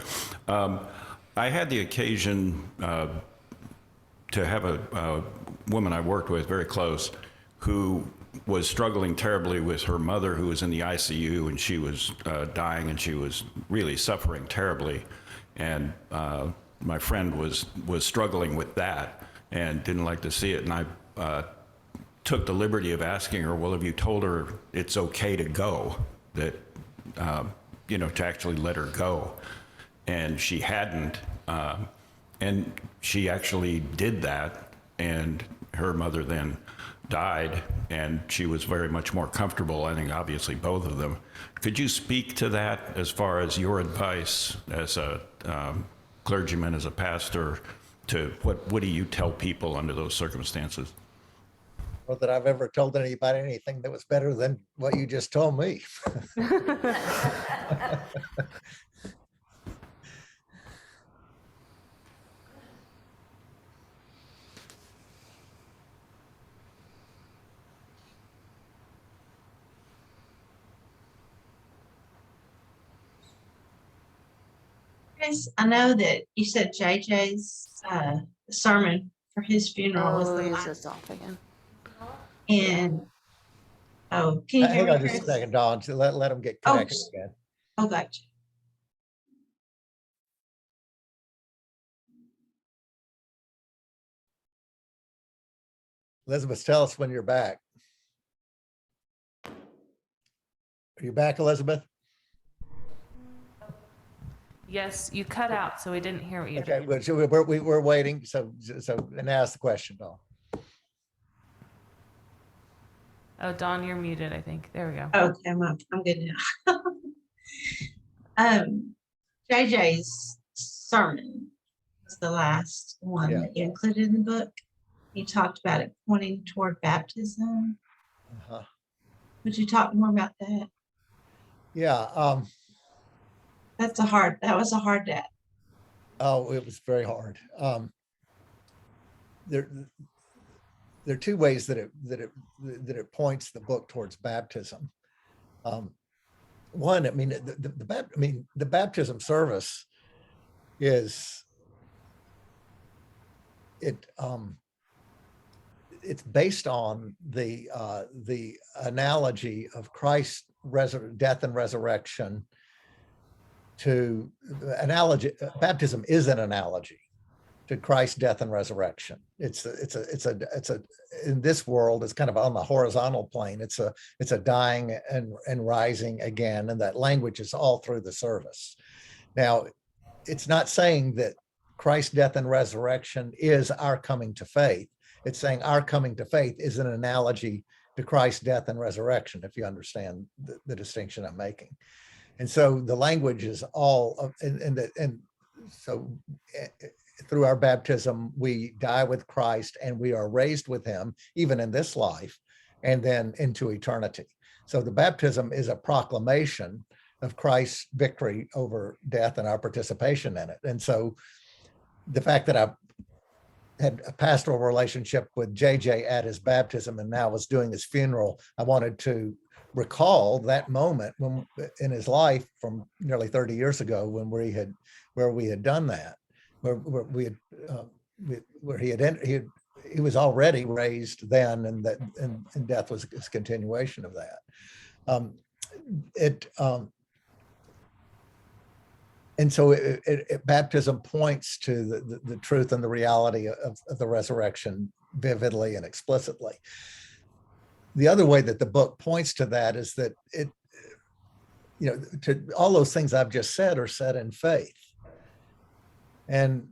[SPEAKER 6] I had the occasion to have a woman I worked with very close who was struggling terribly with her mother, who was in the ICU, and she was dying, and she was really suffering terribly. And my friend was struggling with that and didn't like to see it. And I took the liberty of asking her, well, have you told her it's okay to go, that, to actually let her go? And she hadn't. And she actually did that, and her mother then died, and she was very much more comfortable. I think obviously both of them. Could you speak to that as far as your advice as a clergyman, as a pastor, to what do you tell people under those circumstances?
[SPEAKER 3] Or that I've ever told anybody anything that was better than what you just told me.
[SPEAKER 2] Chris, I know that you said JJ's sermon for his funeral was the
[SPEAKER 1] Louise
[SPEAKER 2] last,
[SPEAKER 1] is off again.
[SPEAKER 2] and Oh, can you hear
[SPEAKER 3] Hang
[SPEAKER 2] me,
[SPEAKER 3] on just a
[SPEAKER 2] Chris?
[SPEAKER 3] second, Dawn. Let them get
[SPEAKER 2] Oh,
[SPEAKER 3] connected again.
[SPEAKER 2] Oh, gotcha.
[SPEAKER 3] Elizabeth, tell us when you're back. Are you back, Elizabeth?
[SPEAKER 1] Yes, you cut out, so we didn't hear what you
[SPEAKER 3] Okay,
[SPEAKER 1] said.
[SPEAKER 3] well, so we're waiting. So and ask the question, Dawn.
[SPEAKER 1] Oh, Dawn, you're muted, I think. There we go.
[SPEAKER 2] Okay, I'm good now. JJ's sermon was the last one
[SPEAKER 3] Yeah.
[SPEAKER 2] that you included in the book. He talked about it pointing toward baptism.
[SPEAKER 3] Uh-huh.
[SPEAKER 2] Would you talk more about that?
[SPEAKER 3] Yeah.
[SPEAKER 2] That was a hard day.
[SPEAKER 3] Oh, it was very hard. There are two ways that it points the book towards baptism. One, I mean, the baptism service is it's based on the analogy of Christ's death and resurrection. To analogy, baptism is an analogy to Christ's death and resurrection. It's in this world, it's kind of on the horizontal plane. It's a dying and rising again, and that language is all through the service. Now, it's not saying that Christ's death and resurrection is our coming to faith. It's saying our coming to faith is an analogy to Christ's death and resurrection, if you understand the distinction I'm making. And so the language is all, and so through our baptism, we die with Christ and we are raised with him, even in this life, and then into eternity. So the baptism is a proclamation of Christ's victory over death and our participation in it. And so the fact that I had a pastoral relationship with JJ at his baptism and now was doing his funeral, I wanted to recall that moment when in his life from nearly 30 years ago when we had done that, where he was already raised then, and death was his continuation of that. And so baptism points to the truth and the reality of the resurrection vividly and explicitly. The other way that the book points to that is that to all those things I've just said are said in faith. And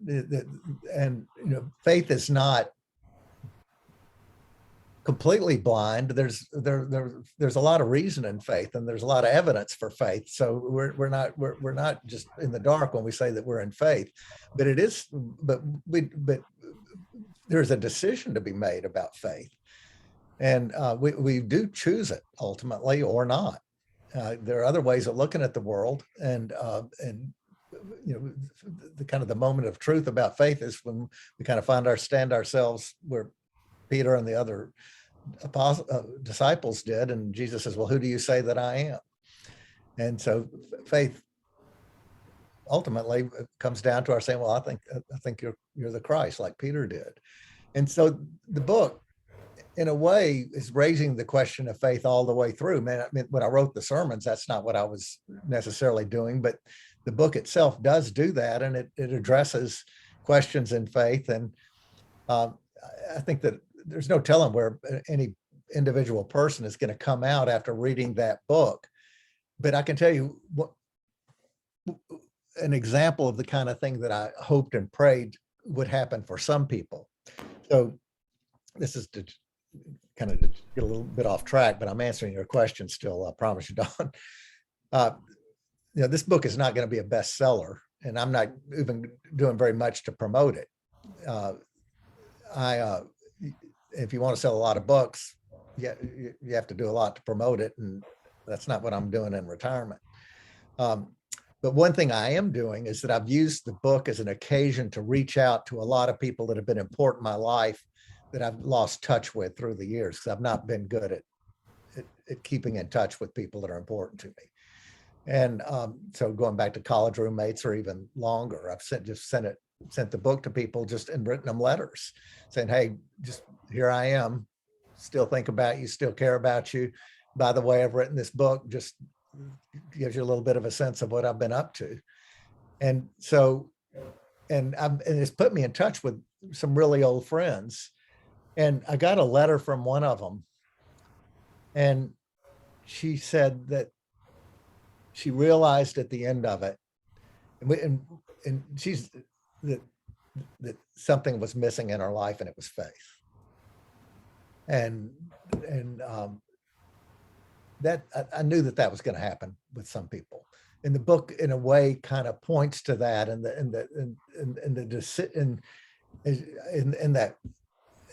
[SPEAKER 3] faith is not completely blind. There's a lot of reason in faith, and there's a lot of evidence for faith. So we're not just in the dark when we say that we're in faith, but there's a decision to be made about faith. And we do choose it ultimately or not. There are other ways of looking at the world, and the kind of the moment of truth about faith is when we kind of stand ourselves where Peter and the other disciples did, and Jesus says, "Well, who do you say that I am?" And so faith ultimately comes down to our saying, "Well, I think you're the Christ," like Peter did. And so the book, in a way, is raising the question of faith all the way through. Man, I mean, when I wrote the sermons, that's not what I was necessarily doing, but the book itself does do that, and it addresses questions in faith. And I think that there's no telling where any individual person is going to come out after reading that book. But I can tell you an example of the kind of thing that I hoped and prayed would happen for some people. So this is to kind of get a little bit off track, but I'm answering your question still, I promise you, Don. This book is not going to be a bestseller, and I'm not even doing very much to promote it. If you want to sell a lot of books, you have to do a lot to promote it, and that's not what I'm doing in retirement. But one thing I am doing is that I've used the book as an occasion to reach out to a lot of people that have been important in my life that I've lost touch with through the years, because I've not been good at keeping in touch with people that are important to me. And so going back to college roommates or even longer, I've sent the book to people just and written them letters saying, "Hey, just here I am, still think about you, still care about you. by the way I've written this book just gives you a little bit of a sense of what I've been up to. And so, and it's put me in touch with some really old friends. And I got a letter from one of them, and she said that she realized at the end of it, and she's that something was missing in her life, and it was faith. And that I knew that was going to happen with some people. And the book, in a way, kind of points to that, and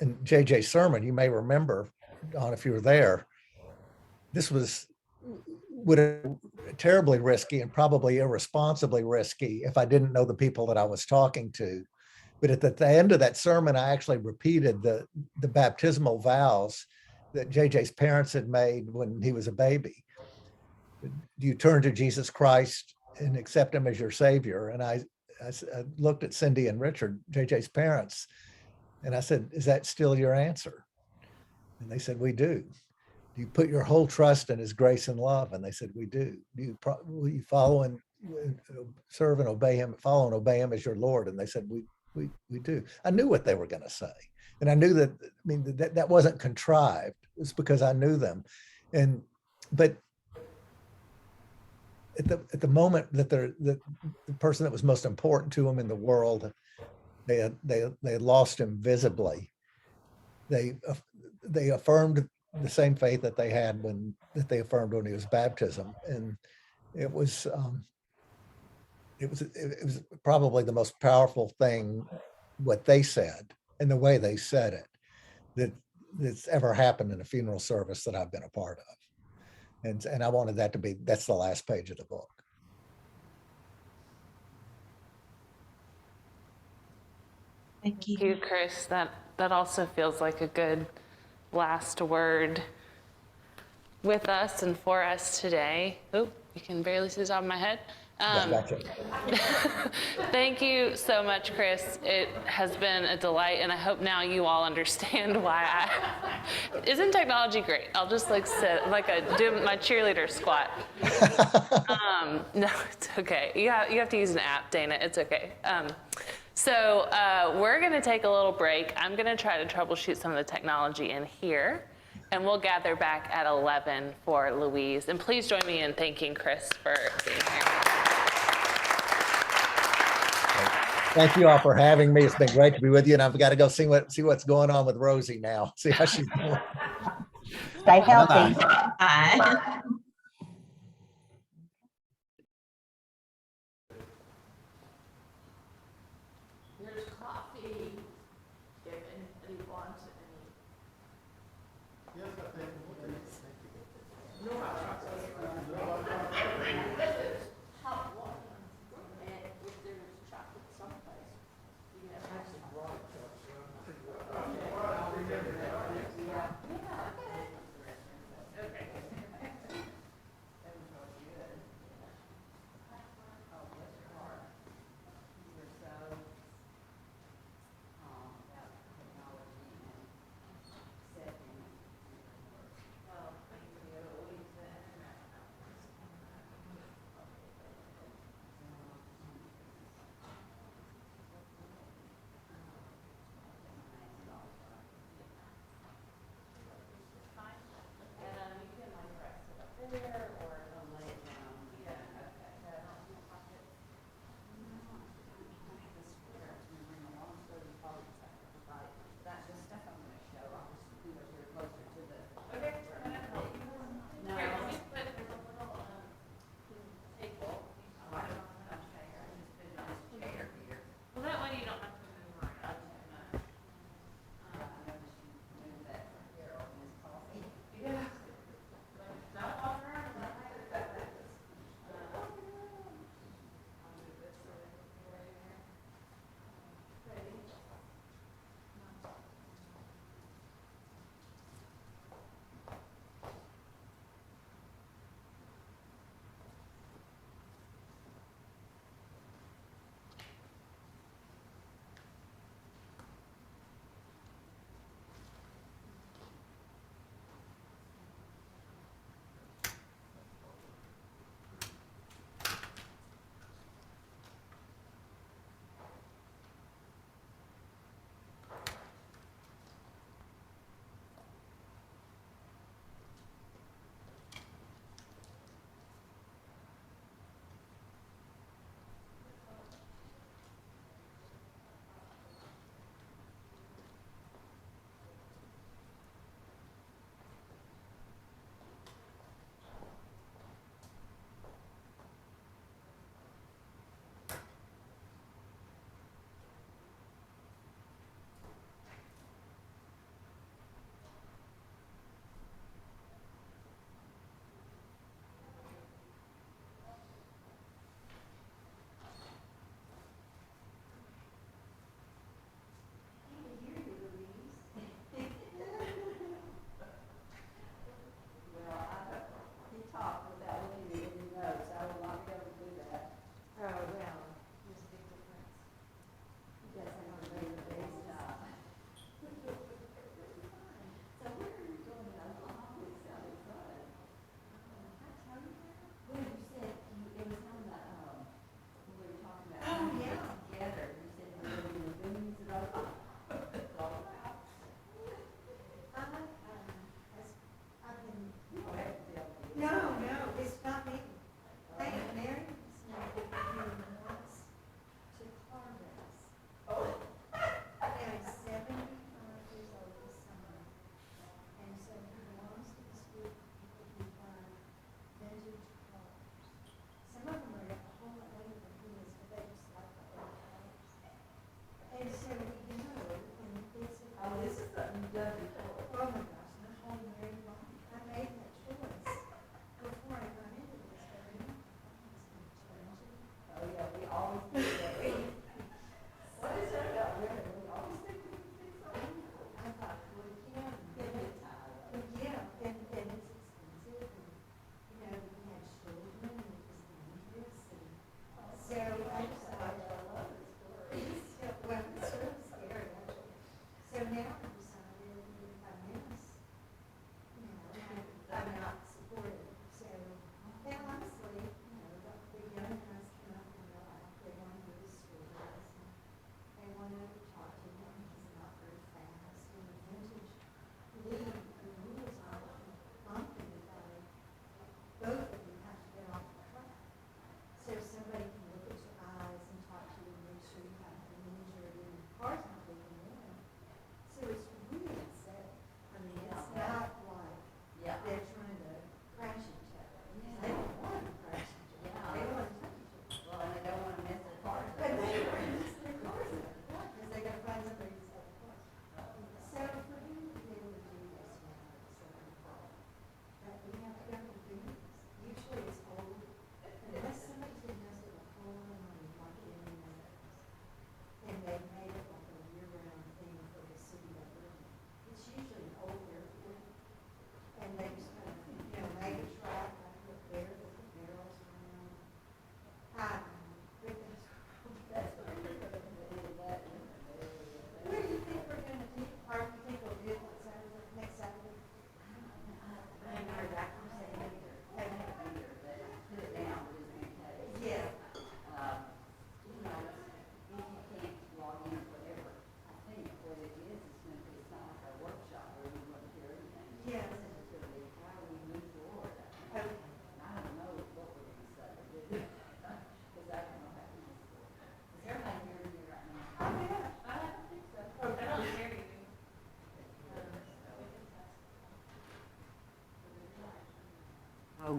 [SPEAKER 3] in JJ's sermon, you may remember, Don, if you were there, this would have terribly risky and probably irresponsibly risky if I didn't know the people that I was talking to. But at the end of that sermon, I actually repeated the baptismal vows that JJ's parents had made when he was a baby. Do you turn to Jesus Christ and accept him as your savior? And I looked at Cindy and Richard, JJ's parents, and I said, is that still your answer? And they said, we do. Do you put your whole trust in his grace and love? And they said, we do. Will you follow and serve and obey him, follow and obey him as your Lord? And they said, we do. I knew what they were going to say. And I knew that, I mean, that wasn't contrived. It was because I knew them. But at the moment that the person that was most important to them in the world, they had lost him visibly. They affirmed the same faith that they had that they affirmed when he was baptism, and it was probably the most powerful thing what they said and the way they said it that's ever happened in a funeral service that I've been a part of. And I wanted that to be, that's the last page of the book.
[SPEAKER 2] Thank
[SPEAKER 1] Thank
[SPEAKER 2] you.
[SPEAKER 1] you, Chris. That also feels like a good last word with us and for us today. Oh, you can barely see the top of my head.
[SPEAKER 3] Gotcha.
[SPEAKER 1] Thank you so much, Chris. It has been a delight, and I hope now you all understand why isn't technology great? I'll just sit do my cheerleader squat. No, it's okay. You have to use an app, Dana. It's okay. So we're going to take a little break. I'm going to try to troubleshoot some of the technology in here, and we'll gather back at 11 for Louise. And please join me in thanking Chris for being here.
[SPEAKER 3] Thank you all for having me. It's been great to be with you, and I've got to go see what's going on with Rosie now. See how she's doing.
[SPEAKER 7] Stay healthy.
[SPEAKER 3] Bye-bye.
[SPEAKER 2] Bye.
[SPEAKER 1] There's coffee if anybody wants it.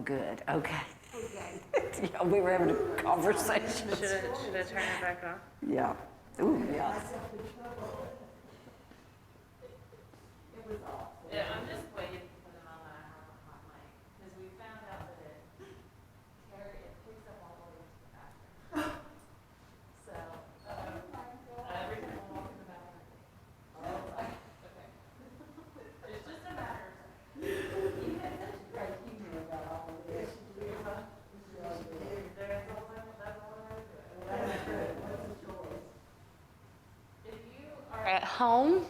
[SPEAKER 8] good. Okay. Yeah, we were having a conversation.
[SPEAKER 1] Should I turn it back on?
[SPEAKER 8] Yeah. Ooh, yeah.
[SPEAKER 1] Yeah, I'm just waiting for the moment I have on my mic, because we found out that it picks up all the way to the bathroom. So, every time I walk in the bathroom, okay. It's just a matter of time. You had such a great humor about all of this. There's all that's all I do. That's good. What's the choice? If you are at home,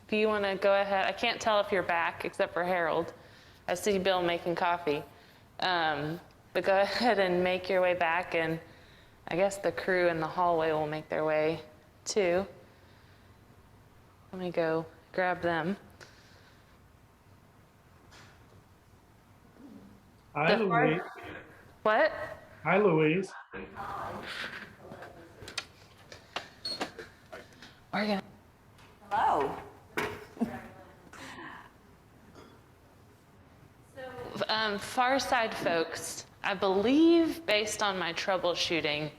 [SPEAKER 1] if you want to go ahead, I can't tell if you're back except for Harold. I see Bill making coffee. But go ahead and make your way back, and I guess the crew in the hallway will make their way too. Let me go grab them.
[SPEAKER 9] Hi, Louise.
[SPEAKER 1] What?
[SPEAKER 9] Hi, Louise.
[SPEAKER 1] We're gonna.
[SPEAKER 8] Hello.
[SPEAKER 1] Far Side folks, I believe, based on my troubleshooting,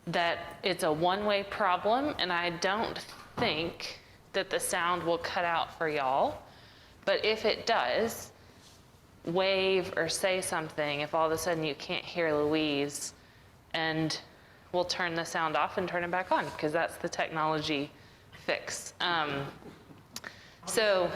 [SPEAKER 1] that it's a one-way problem, and I don't think that the sound will cut out for y'all. But if it does, wave or say something if all of a sudden you can't hear Louise, and we'll turn the sound off and turn it back on, because that's the technology fix. So,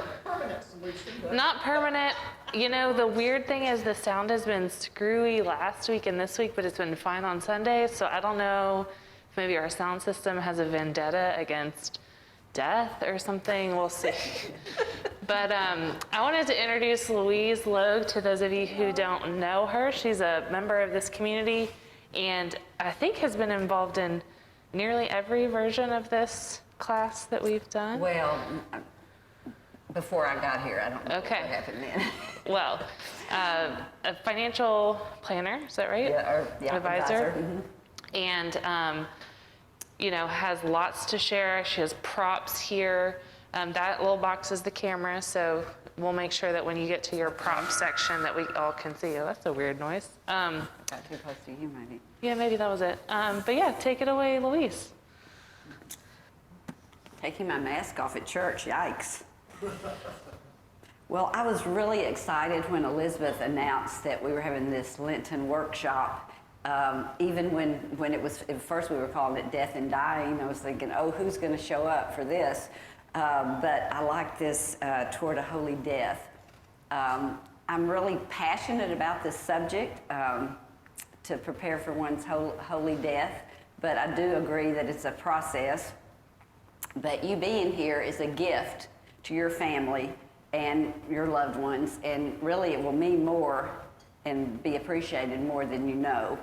[SPEAKER 1] not permanent. You know, the weird thing is the sound has been screwy last week and this week, but it's been fine on Sundays. So I don't know if maybe our sound system has a vendetta against death or something. We'll see. But I wanted to introduce Louise Logue to those of you who don't know her. She's a member of this community and I think has been involved in nearly every version of this class that we've done.
[SPEAKER 8] Well, before I got here, I don't know
[SPEAKER 1] Okay.
[SPEAKER 8] what happened then.
[SPEAKER 1] Well, a financial planner, is that right? Advisor.
[SPEAKER 8] Mhm.
[SPEAKER 1] And, you know, has lots to share. She has props here. That little box is the camera, so we'll make sure that when you get to your prop section that we all can see you. That's a weird noise.
[SPEAKER 8] Got too close to you, maybe.
[SPEAKER 1] Yeah, maybe that was it. But yeah, take it away, Louise.
[SPEAKER 8] Taking my mask off at church, yikes. Well, I was really excited when Elizabeth announced that we were having this Lenten workshop. Even when it was, at first we were calling it Death and Dying, I was thinking, oh, who's going to show up for this? But I like this Toward a Holy Death. I'm really passionate about this subject, to prepare for one's holy death, but I do agree that it's a process. But you being here is a gift to your family and your loved ones, and really it will mean more and be appreciated more than you know.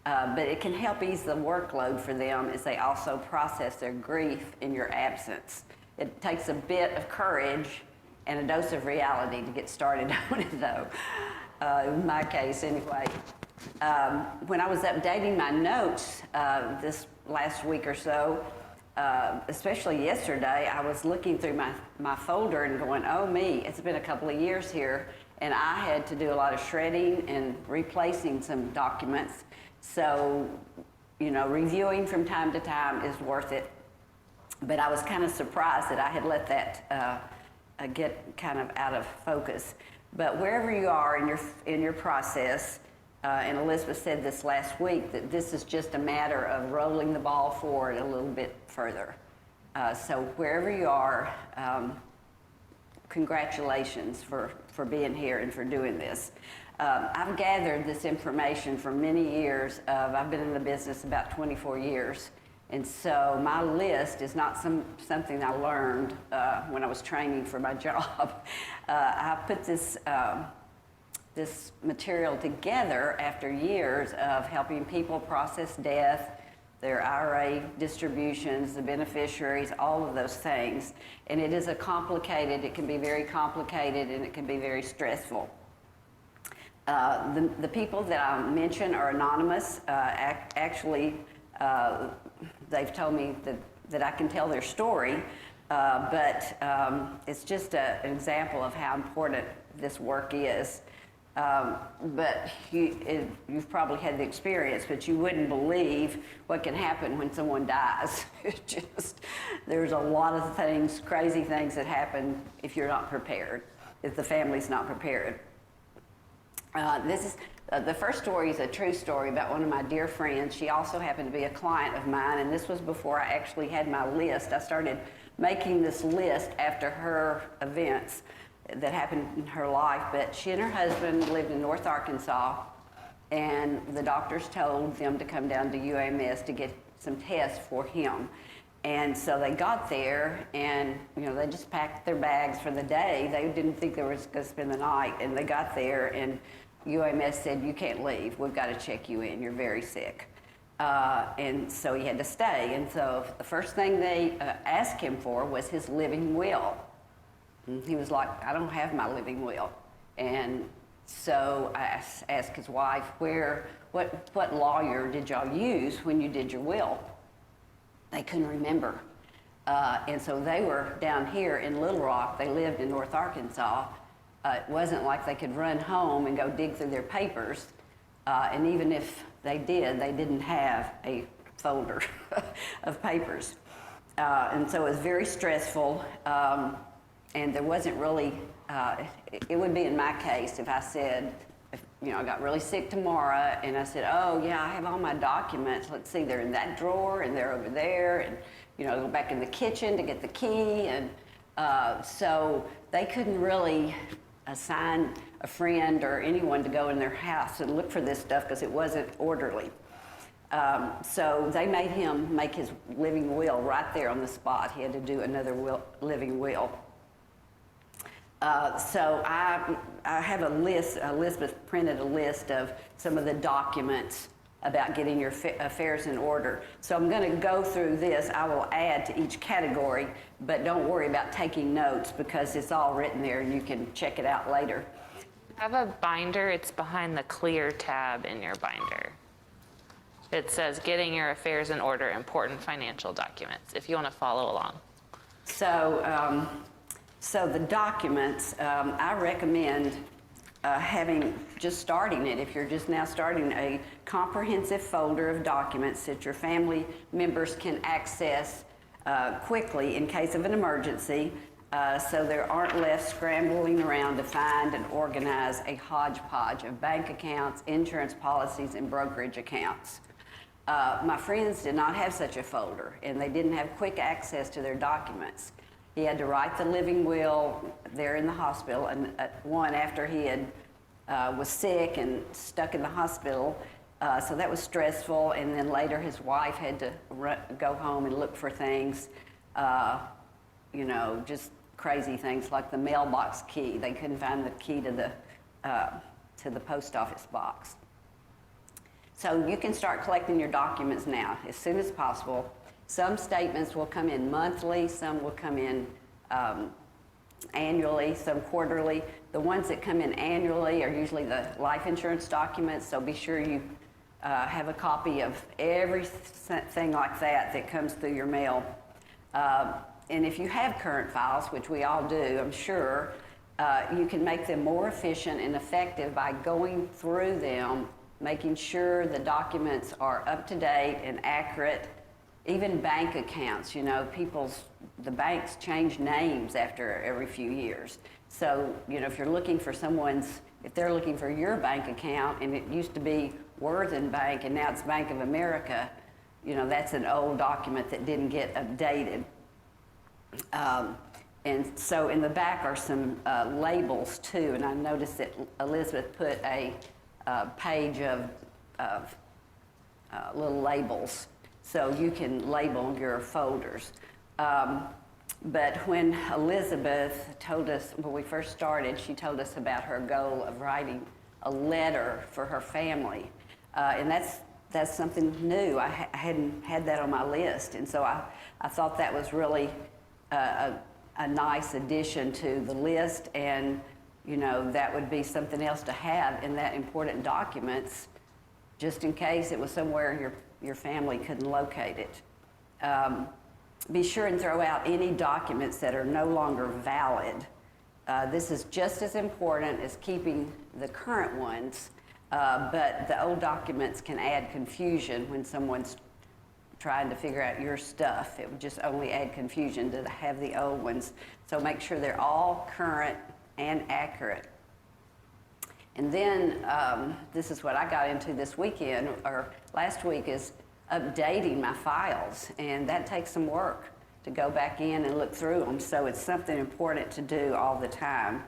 [SPEAKER 8] But it can help ease the workload for them as they also process their grief in your absence. It takes a bit of courage and a dose of reality to get started on it, though, in my case anyway. When I was updating my notes this last week or so, especially yesterday, I was looking through my folder and going, oh me, it's been a couple of years here, and I had to do a lot of shredding and replacing some documents. So, you know, reviewing from time to time is worth it. But I was kind of surprised that I had let that get kind of out of focus. But wherever you are in your process, and Elizabeth said this last week, that this is just a matter of rolling the ball forward a little bit further. So wherever you are, congratulations for being here and for doing this. I've gathered this information for many years. I've been in the business about 24 years. And so my list is not something I learned when I was training for my job. I put this material together after years of helping people process death, their IRA distributions, the beneficiaries, all of those things. And it is it can be very complicated, and it can be very stressful. The people that I mention are anonymous. Actually, they've told me that I can tell their story, but it's just an example of how important this work is. But you've probably had the experience, but you wouldn't believe what can happen when someone dies. There's a lot of things, crazy things that happen if you're not prepared, if the family's not prepared. The first story is a true story about one of my dear friends. She also happened to be a client of mine, and this was before I actually had my list. I started making this list after her events that happened in her life, but she and her husband lived in North Arkansas, and the doctors told them to come down to UAMS to get some tests for him. And so they got there, and they just packed their bags for the day. They didn't think they were going to spend the night, and they got there, and UAMS said, "You can't leave. We've got to check you in. You're very sick." And so he had to stay. And so the first thing they asked him for was his living will. And he was like, "I don't have my living will." And so I asked his wife, what lawyer did y'all use when you did your will? They couldn't remember. And so they were down here in Little Rock. They lived in North Arkansas. It wasn't like they could run home and go dig through their papers. And even if they did, they didn't have a folder of papers. And so it was very stressful. And there wasn't really, it would be in my case if I said, I got really sick tomorrow, and I said, "Oh yeah, I have all my documents. Let's see, they're in that drawer, and they're over there, and go back in the kitchen to get the key." And so they couldn't really assign a friend or anyone to go in their house and look for this stuff because it wasn't orderly. So they made him make his living will right there on the spot. He had to do another living will. So I have a list. Elizabeth printed a list of some of the documents about getting your affairs in order. So I'm going to go through this. I will add to each category, but don't worry about taking notes because it's all written there and you can check it out later.
[SPEAKER 1] I have a binder. It's behind the clear tab in your binder. It says getting your affairs in order, important financial documents, if you want to follow along.
[SPEAKER 8] So the documents, I recommend starting it, if you're just now starting, a comprehensive folder of documents that your family members can access quickly in case of an emergency, so there aren't left scrambling around to find and organize a hodgepodge of bank accounts, insurance policies, and brokerage accounts. My friends did not have such a folder, and they didn't have quick access to their documents. He had to write the living will there in the hospital, and one after he had was sick and stuck in the hospital. So that was stressful. And then later his wife had to go home and look for things, just crazy things like the mailbox key. They couldn't find the key to the post office box. So you can start collecting your documents now as soon as possible. Some statements will come in monthly, some will come in annually, some quarterly. The ones that come in annually are usually the life insurance documents, so be sure you have a copy of everything like that comes through your mail. And if you have current files, which we all do, I'm sure, you can make them more efficient and effective by going through them, making sure the documents are up to date and accurate. Even bank accounts, the banks change names after every few years. So, if you're looking for if they're looking for your bank account and it used to be Worthen Bank and now it's Bank of America, that's an old document that didn't get updated. And so in the back are some labels too, and I noticed that Elizabeth put a page of little labels. So you can label your folders. But when Elizabeth told us, when we first started, she told us about her goal of writing a letter for her family. And that's something new. I hadn't had that on my list. And so I thought that was really a nice addition to the list. And, that would be something else to have in that important documents, just in case it was somewhere your family couldn't locate it. Be sure and throw out any documents that are no longer valid. This is just as important as keeping the current ones, but the old documents can add confusion when someone's trying to figure out your stuff. It would just only add confusion to have the old ones. So make sure they're all current and accurate. And then this is what I got into this weekend, or last week, is updating my files. And that takes some work to go back in and look through them. So it's something important to do all the time.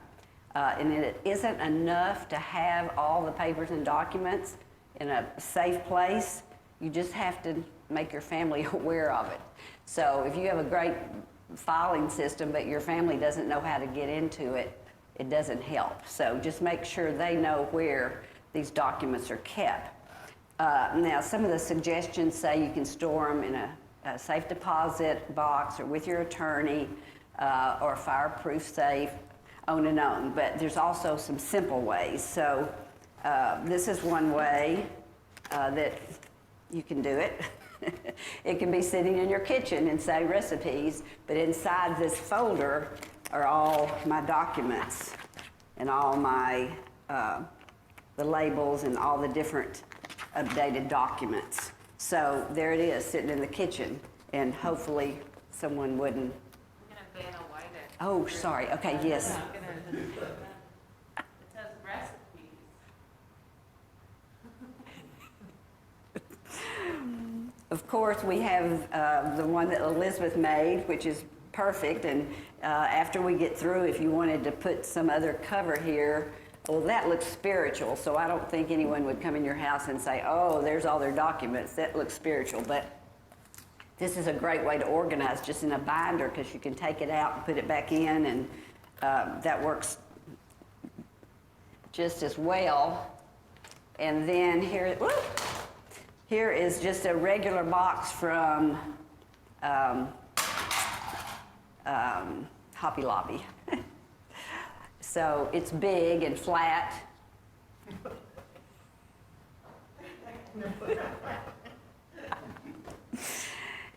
[SPEAKER 8] And it isn't enough to have all the papers and documents in a safe place. You just have to make your family aware of it. So if you have a great filing system, but your family doesn't know how to get into it, it doesn't help. So just make sure they know where these documents are kept. Now, some of the suggestions say you can store them in a safe deposit box or with your attorney or a fireproof safe, on and on. But there's also some simple ways. So this is one way that you can do it. It can be sitting in your kitchen and say recipes, but inside this folder are all my documents and all my, the labels and all the different updated documents. So there it is, sitting in the kitchen, and hopefully someone wouldn't.
[SPEAKER 1] I'm gonna Vanna White it.
[SPEAKER 8] Oh, sorry, okay, yes.
[SPEAKER 1] I'm gonna, it says recipes.
[SPEAKER 8] Of course, we have the one that Elizabeth made, which is perfect, and after we get through, if you wanted to put some other cover here, well, that looks spiritual, so I don't think anyone would come in your house and say, oh, there's all their documents, that looks spiritual, but this is a great way to organize just in a binder, because you can take it out and put it back in, and that works just as well. And then here, whoop, here is just a regular box from Hobby Lobby. So it's big and flat.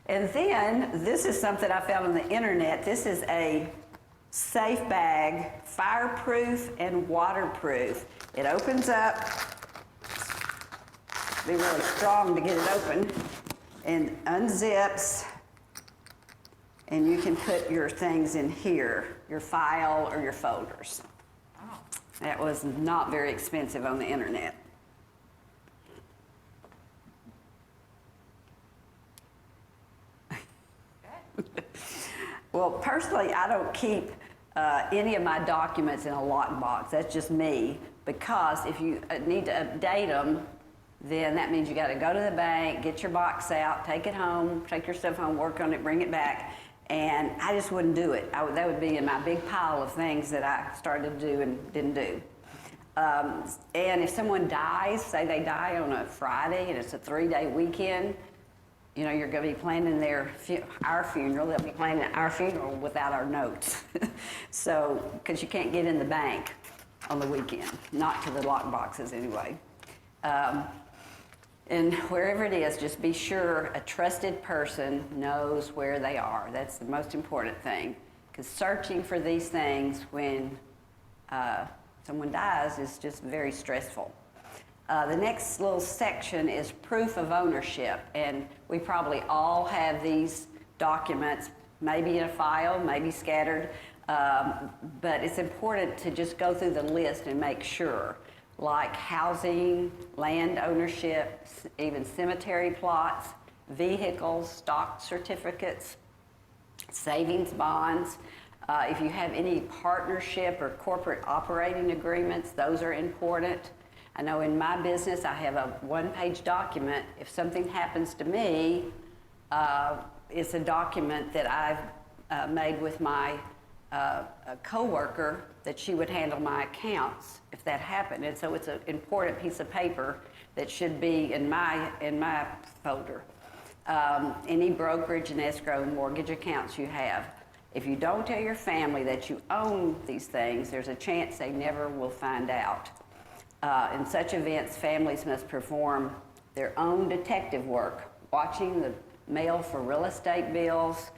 [SPEAKER 8] And then this is something I found on the internet. This is a safe bag, fireproof and waterproof. It opens up. Be really strong to get it open, and unzips, and you can put your things in here, your file or your folders. Oh. That was not very expensive on the internet. Well, personally, I don't keep any of my documents in a lockbox. That's just me, because if you need to update them, then that means you got to go to the bank, get your box out, take it home, take your stuff home, work on it, bring it back. And I just wouldn't do it. That would be in my big pile of things that I started to do and didn't do. And if someone dies, say they die on a Friday and it's a 3-day weekend, you know, you're going to be planning our funeral. They'll be planning our funeral without our notes. So, because you can't get in the bank on the weekend, not to the lock boxes anyway. And wherever it is, just be sure a trusted person knows where they are. That's the most important thing. Because searching for these things when someone dies is just very stressful. The next little section is proof of ownership. And we probably all have these documents, maybe in a file, maybe scattered. But it's important to just go through the list and make sure. Like housing, land ownership, even cemetery plots, vehicles, stock certificates, savings bonds. If you have any partnership or corporate operating agreements, those are important. I know in my business, I have a one-page document. If something happens to me, it's a document that I've made with my a co-worker that she would handle my accounts if that happened. And so it's an important piece of paper that should be in my folder. Any brokerage and escrow and mortgage accounts you have. If you don't tell your family that you own these things, there's a chance they never will find out. In such events, families must perform their own detective work, watching the mail for real estate bills,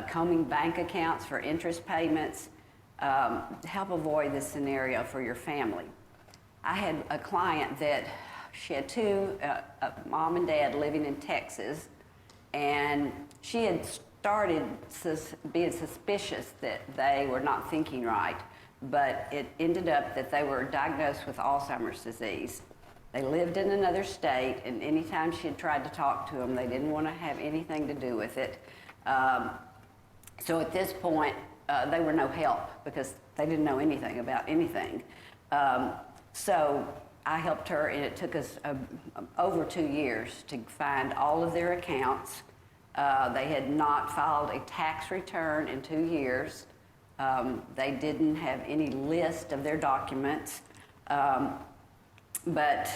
[SPEAKER 8] combing bank accounts for interest payments, help avoid this scenario for your family. I had a client that she had two, mom and dad living in Texas, and she had started being suspicious that they were not thinking right, but it ended up that they were diagnosed with Alzheimer's disease. They lived in another state, and anytime she had tried to talk to them, they didn't want to have anything to do with it. So at this point, they were no help because they didn't know anything about anything. So I helped her, and it took us over 2 years to find all of their accounts. They had not filed a tax return in 2 years. They didn't have any list of their documents. But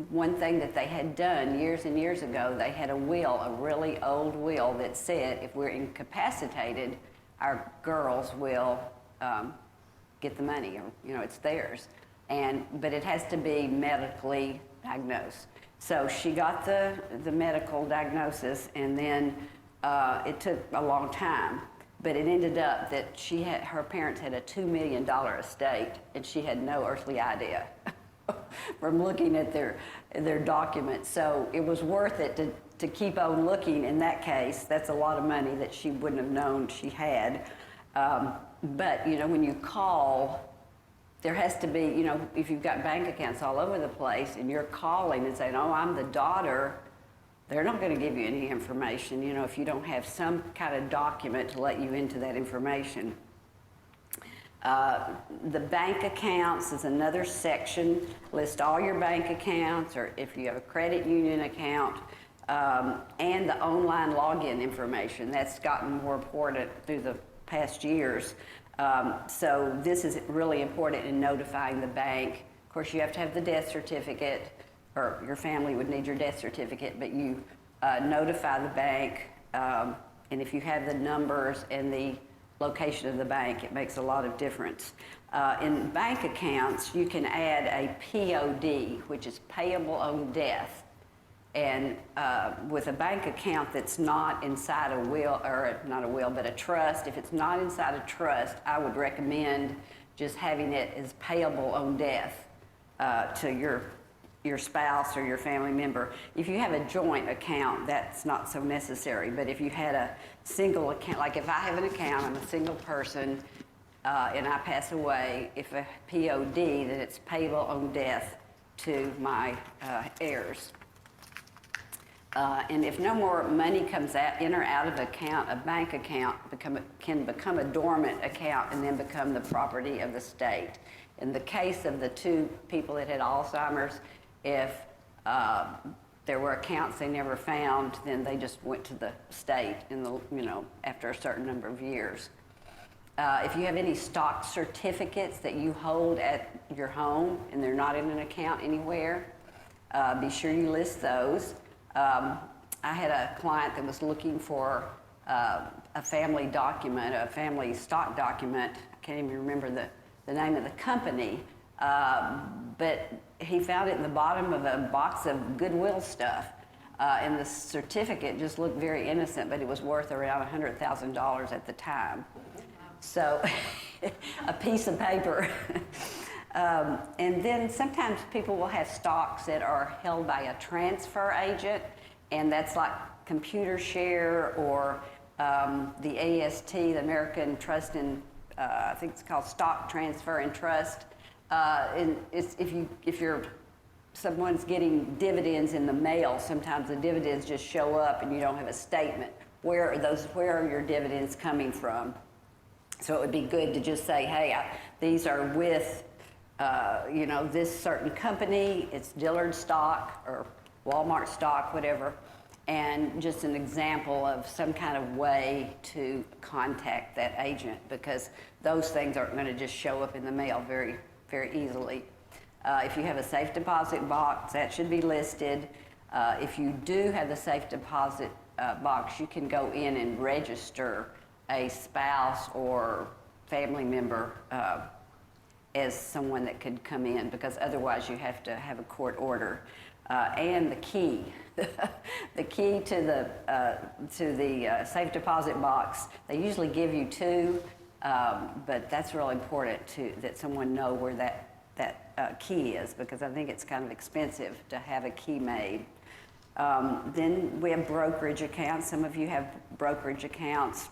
[SPEAKER 8] one thing that they had done years and years ago, they had a will, a really old will that said if we're incapacitated, our girls will get the money, or it's theirs. But it has to be medically diagnosed. So she got the medical diagnosis, and then it took a long time. But it ended up that her parents had a $2 million estate, and she had no earthly idea from looking at their documents. So it was worth it to keep on looking in that case. That's a lot of money that she wouldn't have known she had. But, when you call, there has to be, if you've got bank accounts all over the place and you're calling and saying, oh, I'm the daughter, they're not going to give you any information, if you don't have some kind of document to let you into that information. The bank accounts is another section. List all your bank accounts, or if you have a credit union account, and the online login information. That's gotten more important through the past years. So this is really important in notifying the bank. Of course, you have to have the death certificate, or your family would need your death certificate, but you notify the bank, and if you have the numbers and the location of the bank, it makes a lot of difference. In bank accounts, you can add a POD, which is payable on death. And with a bank account that's not inside a will, or not a will, but a trust, if it's not inside a trust, I would recommend just having it as payable on death to your spouse or your family member. If you have a joint account, that's not so necessary. But if you had a single account, like if I have an account, I'm a single person, and I pass away, if a POD, then it's payable on death to my heirs. And if no more money comes in or out of account, a bank account can become a dormant account and then become the property of the state. In the case of the two people that had Alzheimer's, if there were accounts they never found, then they just went to the state after a certain number of years. If you have any stock certificates that you hold at your home and they're not in an account anywhere, be sure you list those. I had a client that was looking for a family document, a family stock document. I can't even remember the name of the company, but he found it in the bottom of a box of Goodwill stuff. And the certificate just looked very innocent, but it was worth around $100,000 at the time. So a piece of paper. And then sometimes people will have stocks that are held by a transfer agent, and that's like Computer Share or the AST, the American Trust and I think it's called Stock Transfer and Trust. And if someone's getting dividends in the mail, sometimes the dividends just show up and you don't have a statement. Where are your dividends coming from? So it would be good to just say, hey, these are with this certain company, it's Dillard stock or Walmart stock, whatever, and just an example of some kind of way to contact that agent, because those things aren't going to just show up in the mail very, very easily. If you have a safe deposit box, that should be listed. If you do have the safe deposit box, you can go in and register a spouse or family member as someone that could come in, because otherwise you have to have a court order. and the key. The key to the safe deposit box. They usually give you 2, but that's really important that someone know where that key is, because I think it's kind of expensive to have a key made. Then we have brokerage accounts. Some of you have brokerage accounts.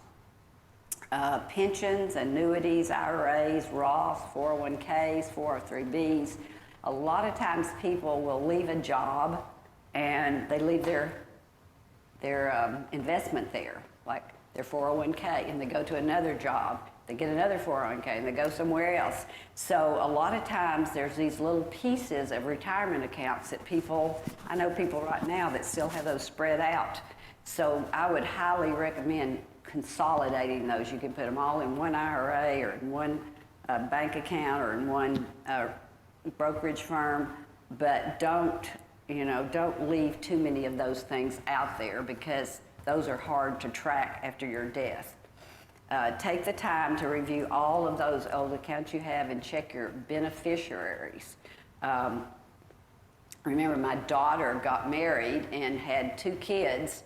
[SPEAKER 8] Pensions, annuities, IRAs, Roths, 401ks, 403bs. A lot of times people will leave a job and they leave their investment there, like their 401k, and they go to another job. They get another 401k and they go somewhere else. So a lot of times there's these little pieces of retirement accounts that I know people right now that still have those spread out. So I would highly recommend consolidating those. You can put them all in one IRA or in one bank account or in one brokerage firm, but don't leave too many of those things out there, because those are hard to track after your death. Take the time to review all of those old accounts you have and check your beneficiaries. Remember, my daughter got married and had 2 kids,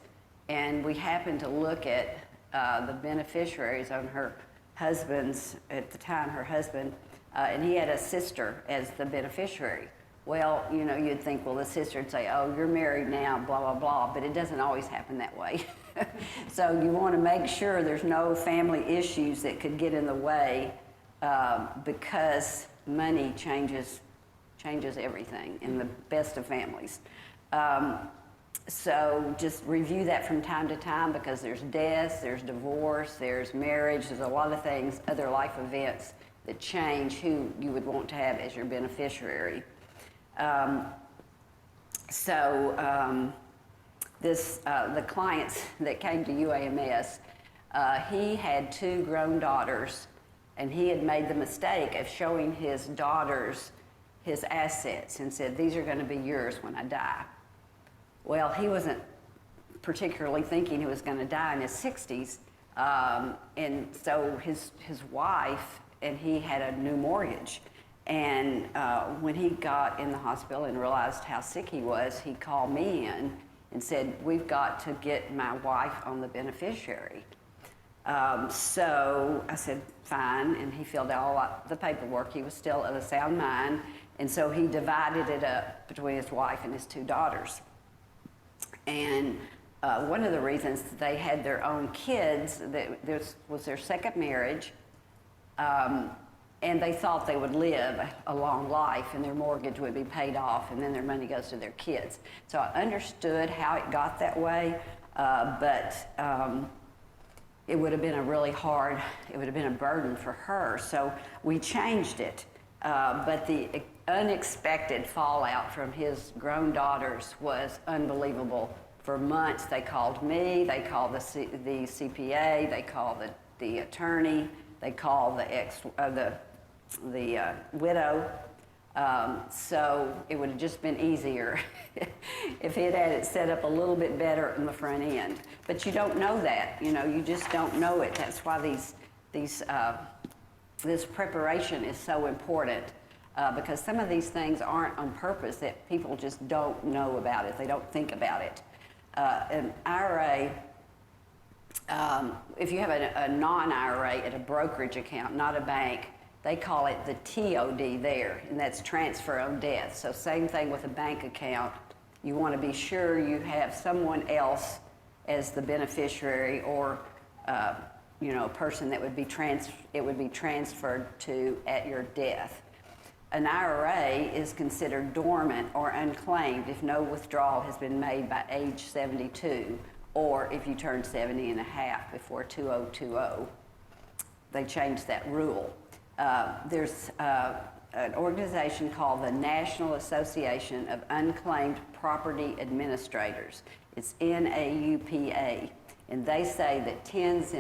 [SPEAKER 8] and we happened to look at the beneficiaries on her husband's, at the time, her husband, and he had a sister as the beneficiary. Well, you'd think, well, the sister would say, oh, you're married now, blah, blah, blah, but it doesn't always happen that way. So you want to make sure there's no family issues that could get in the way, because money changes everything in the best of families. So just review that from time to time, because there's deaths, there's divorce, there's marriage, there's a lot of things, other life events that change who you would want to have as your beneficiary. The clients that came to UAMS, he had 2 grown daughters, and he had made the mistake of showing his daughters his assets and said, these are going to be yours when I die. Well, he wasn't particularly thinking he was going to die in his 60s, and so his wife and he had a new mortgage. And when he got in the hospital and realized how sick he was, he called me in and said, we've got to get my wife on the beneficiary. So I said, fine, and he filled out all the paperwork. He was still of a sound mind, and so he divided it up between his wife and his 2 daughters. And one of the reasons they had their own kids, this was their second marriage, and they thought they would live a long life and their mortgage would be paid off and then their money goes to their kids. So I understood how it got that way, but it would have been it would have been a burden for her. So we changed it. But the unexpected fallout from his grown daughters was unbelievable. For months, they called me, they called the CPA, they called the attorney, they called the widow. So it would have just been easier if he had it set up a little bit better in the front end. But you don't know that, you just don't know it. That's why this preparation is so important, because some of these things aren't on purpose, that people just don't know about it. They don't think about it. An IRA, if you have a non-IRA at a brokerage account, not a bank, they call it the TOD there, and that's transfer on death. So same thing with a bank account. You want to be sure you have someone else as the beneficiary, or a person that would be transferred to at your death. An IRA is considered dormant or unclaimed if no withdrawal has been made by age 72, or if you turn 70 and a half before 2020. They changed that rule. There's an organization called the National Association of Unclaimed Property Administrators. It's NAUPA, and they say that tens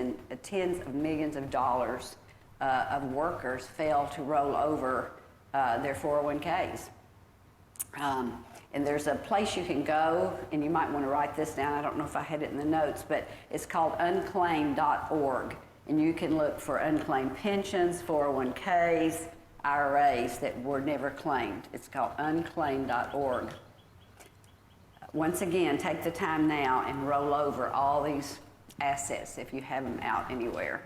[SPEAKER 8] of millions of dollars of workers fail to roll over their 401ks. And there's a place you can go, and you might want to write this down. I don't know if I had it in the notes, but it's called unclaimed.org. And you can look for unclaimed pensions, 401ks, IRAs that were never claimed. It's called unclaimed.org. once again, take the time now and roll over all these assets if you have them out anywhere.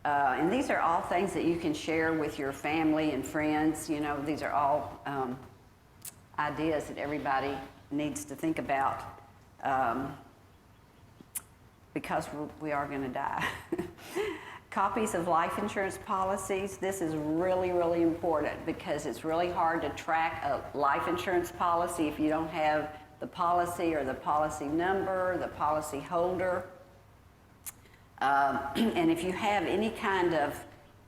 [SPEAKER 8] And these are all things that you can share with your family and friends. You know, these are all ideas that everybody needs to think about because we are going to die. Copies of life insurance policies. This is really, really important because it's really hard to track a life insurance policy if you don't have the policy or the policy number, the policy holder. And if you have any kind of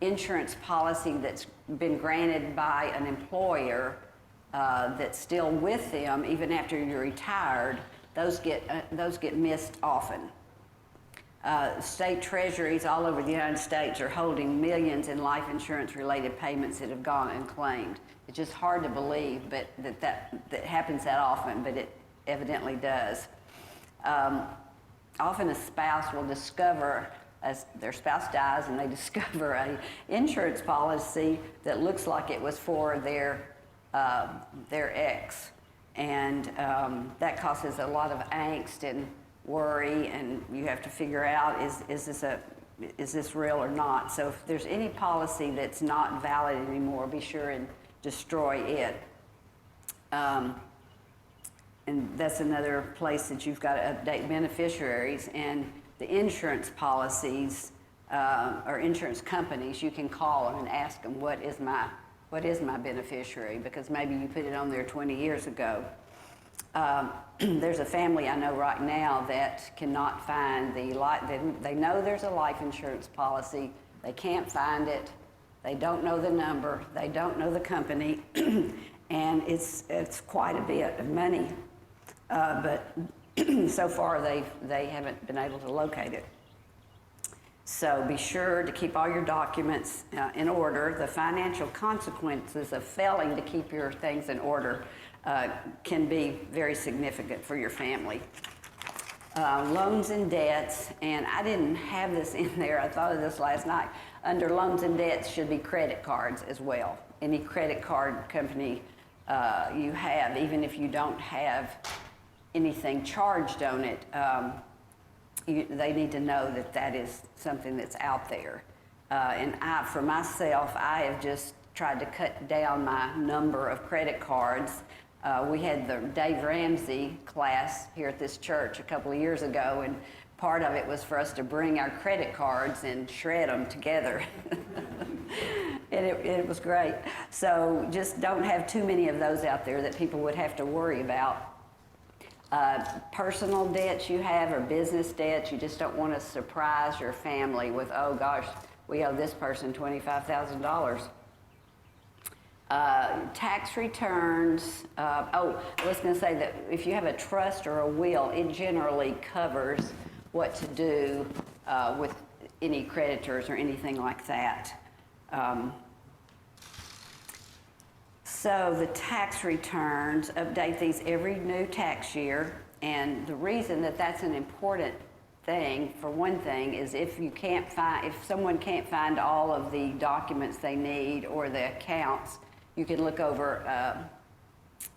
[SPEAKER 8] insurance policy that's been granted by an employer that's still with them even after you're retired, those get missed often. State treasuries all over the United States are holding millions in life insurance related payments that have gone unclaimed. It's just hard to believe but that happens that often, but it evidently does. Often a spouse will discover, as their spouse dies and they discover a insurance policy that looks like it was for their ex. And that causes a lot of angst and worry, and you have to figure out, is this real or not? So if there's any policy that's not valid anymore, be sure and destroy it. And that's another place that you've got to update beneficiaries, and the insurance policies or insurance companies, you can call them and ask them, what is my beneficiary? Because maybe you put it on there 20 years ago. There's a family I know right now that cannot find they know there's a life insurance policy, they can't find it, they don't know the number, they don't know the company, and it's quite a bit of money. But so far they haven't been able to locate it. So be sure to keep all your documents in order. The financial consequences of failing to keep your things in order can be very significant for your family. Loans and debts, and I didn't have this in there, I thought of this last night. Under loans and debts should be credit cards as well. Any credit card company you have, even if you don't have anything charged on it, they need to know that is something that's out there. And for myself, I have just tried to cut down my number of credit cards. We had the Dave Ramsey class here at this church a couple of years ago, and part of it was for us to bring our credit cards and shred them together. And it was great. So just don't have too many of those out there that people would have to worry about. Personal debts you have or business debts, you just don't want to surprise your family with, oh gosh, we owe this person $25,000. Tax returns, I was going to say that if you have a trust or a will, it generally covers what to do with any creditors or anything like that. So the tax returns, update these every new tax year, and the reason that that's an important thing, for one thing, is if someone can't find all of the documents they need or the accounts, you can look over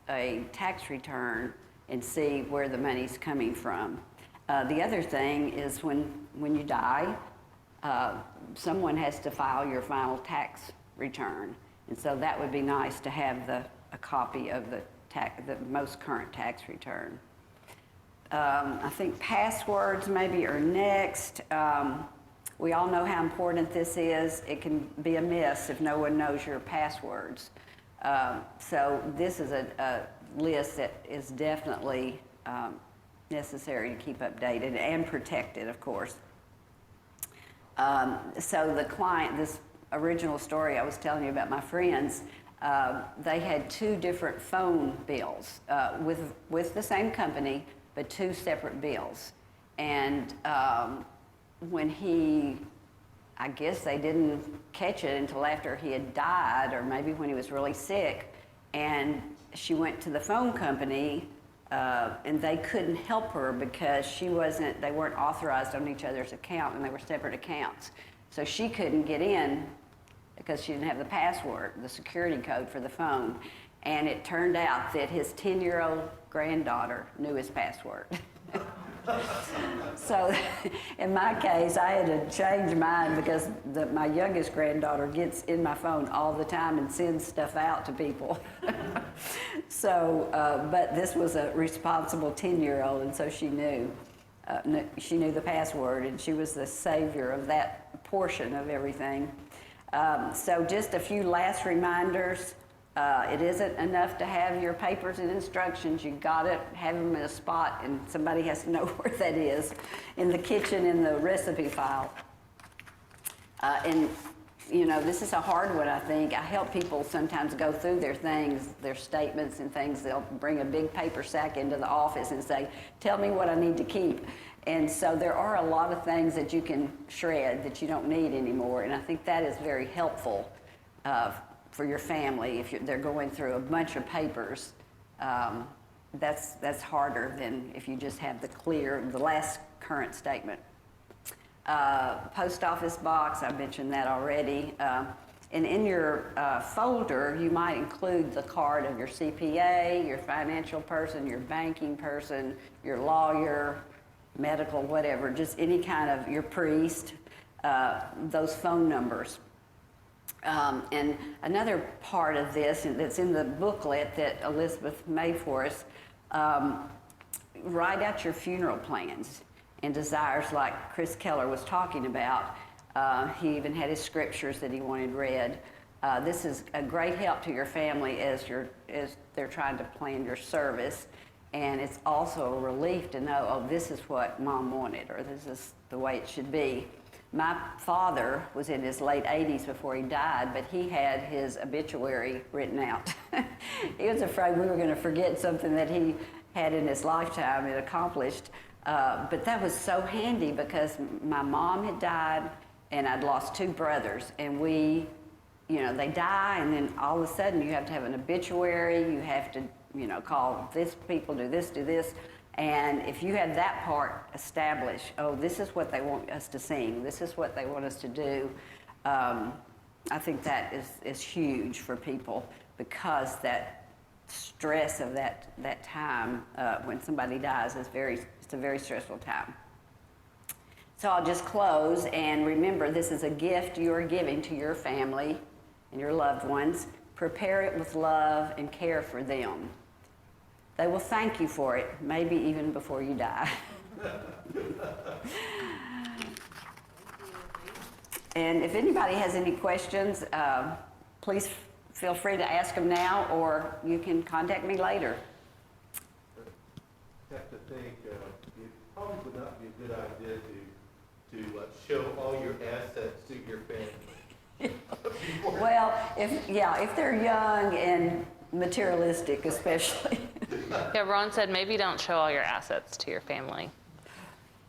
[SPEAKER 8] a tax return and see where the money's coming from. The other thing is when you die, someone has to file your final tax return. And so that would be nice to have a copy of the most current tax return. I think passwords maybe are next. We all know how important this is. It can be a miss if no one knows your passwords. So this is a list that is definitely necessary to keep updated and protected, of course. So the client, this original story I was telling you about my friends, they had two different phone bills with the same company, but two separate bills. And I guess they didn't catch it until after he had died, or maybe when he was really sick, and she went to the phone company and they couldn't help her because they weren't authorized on each other's account, and they were separate accounts. So she couldn't get in because she didn't have the password, the security code for the phone. And it turned out that his 10-year-old granddaughter knew his password. So in my case, I had to change mine because my youngest granddaughter gets in my phone all the time and sends stuff out to people. So, but this was a responsible 10-year-old, and so she knew the password, and she was the savior of that portion of everything. So just a few last reminders. It isn't enough to have your papers and instructions. You got to have them in a spot, and somebody has to know where that is, in the kitchen, in the recipe file. And you know, this is a hard one, I think. I help people sometimes go through their things, their statements and things. They'll bring a big paper sack into the office and say, tell me what I need to keep. And so there are a lot of things that you can shred that you don't need anymore. And I think that is very helpful for your family if they're going through a bunch of papers. That's harder than if you just have the last current statement. Post office box, I mentioned that already. And in your folder, you might include the card of your CPA, your financial person, your banking person, your lawyer, medical, whatever, just any kind of, your priest, those phone numbers. And another part of this that's in the booklet that Elizabeth made for us, write out your funeral plans and desires like Chris Keller was talking about. He even had his scriptures that he wanted read. This is a great help to your family as they're trying to plan your service. And it's also a relief to know, oh, this is what Mom wanted, or this is the way it should be. My father was in his late 80s before he died, but he had his obituary written out. He was afraid we were going to forget something that he had in his lifetime and accomplished. But that was so handy because my mom had died and I'd lost two brothers, and they die, and then all of a sudden you have to have an obituary, you have to, call this people, do this. And if you had that part established, oh, this is what they want us to sing, this is what they want us to do, I think that is huge for people, because that stress of that time when somebody dies it's a very stressful time. So I'll just close, and remember, this is a gift you are giving to your family and your loved ones. Prepare it with love and care for them. They will thank you for it, maybe even before you die. And if anybody has any questions, please feel free to ask them now, or you can contact me later.
[SPEAKER 10] I have to think it probably would not be a good idea to show all your assets to your family.
[SPEAKER 8] Well, if they're young and materialistic, especially.
[SPEAKER 1] Yeah, Ron said maybe don't show all your assets to your family.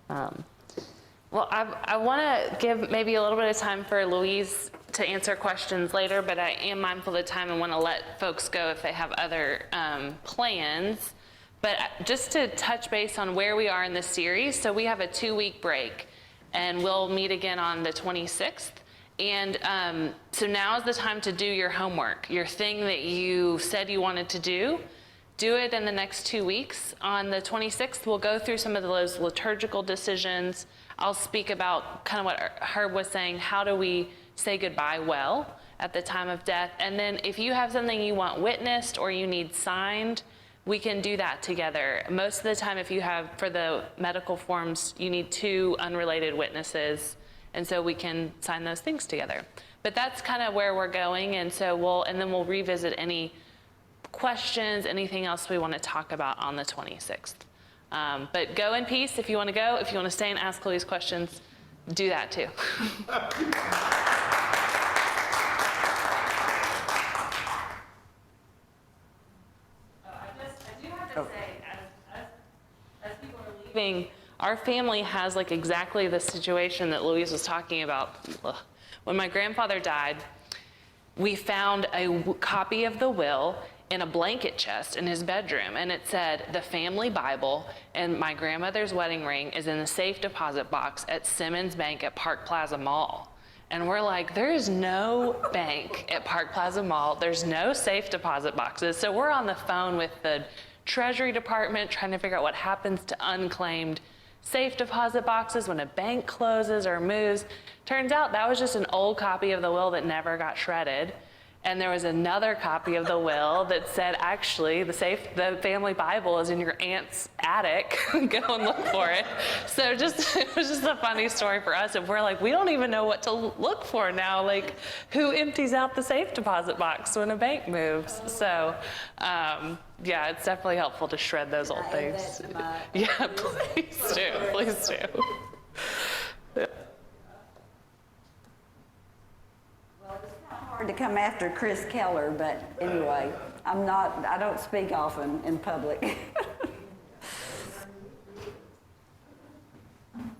[SPEAKER 1] Well, I want to give maybe a little bit of time for Louise to answer questions later, but I am mindful of the time and want to let folks go if they have other plans. But just to touch base on where we are in this series, so we have a 2-week break, and we'll meet again on the 26th. And so now is the time to do your homework, your thing that you said you wanted to do. Do it in the next 2 weeks. On the 26th, we'll go through some of those liturgical decisions. I'll speak about kind of what Herb was saying, how do we say goodbye well at the time of death? And then if you have something you want witnessed or you need signed, we can do that together. Most of the time, if you have, for the medical forms, you need 2 unrelated witnesses, and so we can sign those things together. But that's kind of where we're going, and so we'll revisit any questions, anything else we want to talk about on the 26th. But go in peace if you want to go. If you want to stay and ask Louise questions, do that too. I do have to say, as people are leaving, our family has exactly the situation that Louise was talking about. When my grandfather died, we found a copy of the will in a blanket chest in his bedroom, and it said, the family Bible and my grandmother's wedding ring is in the safe deposit box at Simmons Bank at Park Plaza Mall. And we're like, there is no bank at Park Plaza Mall. There's no safe deposit boxes. So we're on the phone with the Treasury Department trying to figure out what happens to unclaimed safe deposit boxes when a bank closes or moves. Turns out that was just an old copy of the will that never got shredded. And there was another copy of the will that said, actually, the family Bible is in your aunt's attic. Go and look for it. So it was just a funny story for us. And we're like, we don't even know what to look for now. Like, who empties out the safe deposit box when a bank moves? So, yeah, it's definitely helpful to shred those old things. Yeah, please do. Please do.
[SPEAKER 8] Hard to come after Chris Keller, but anyway, I don't speak often in public.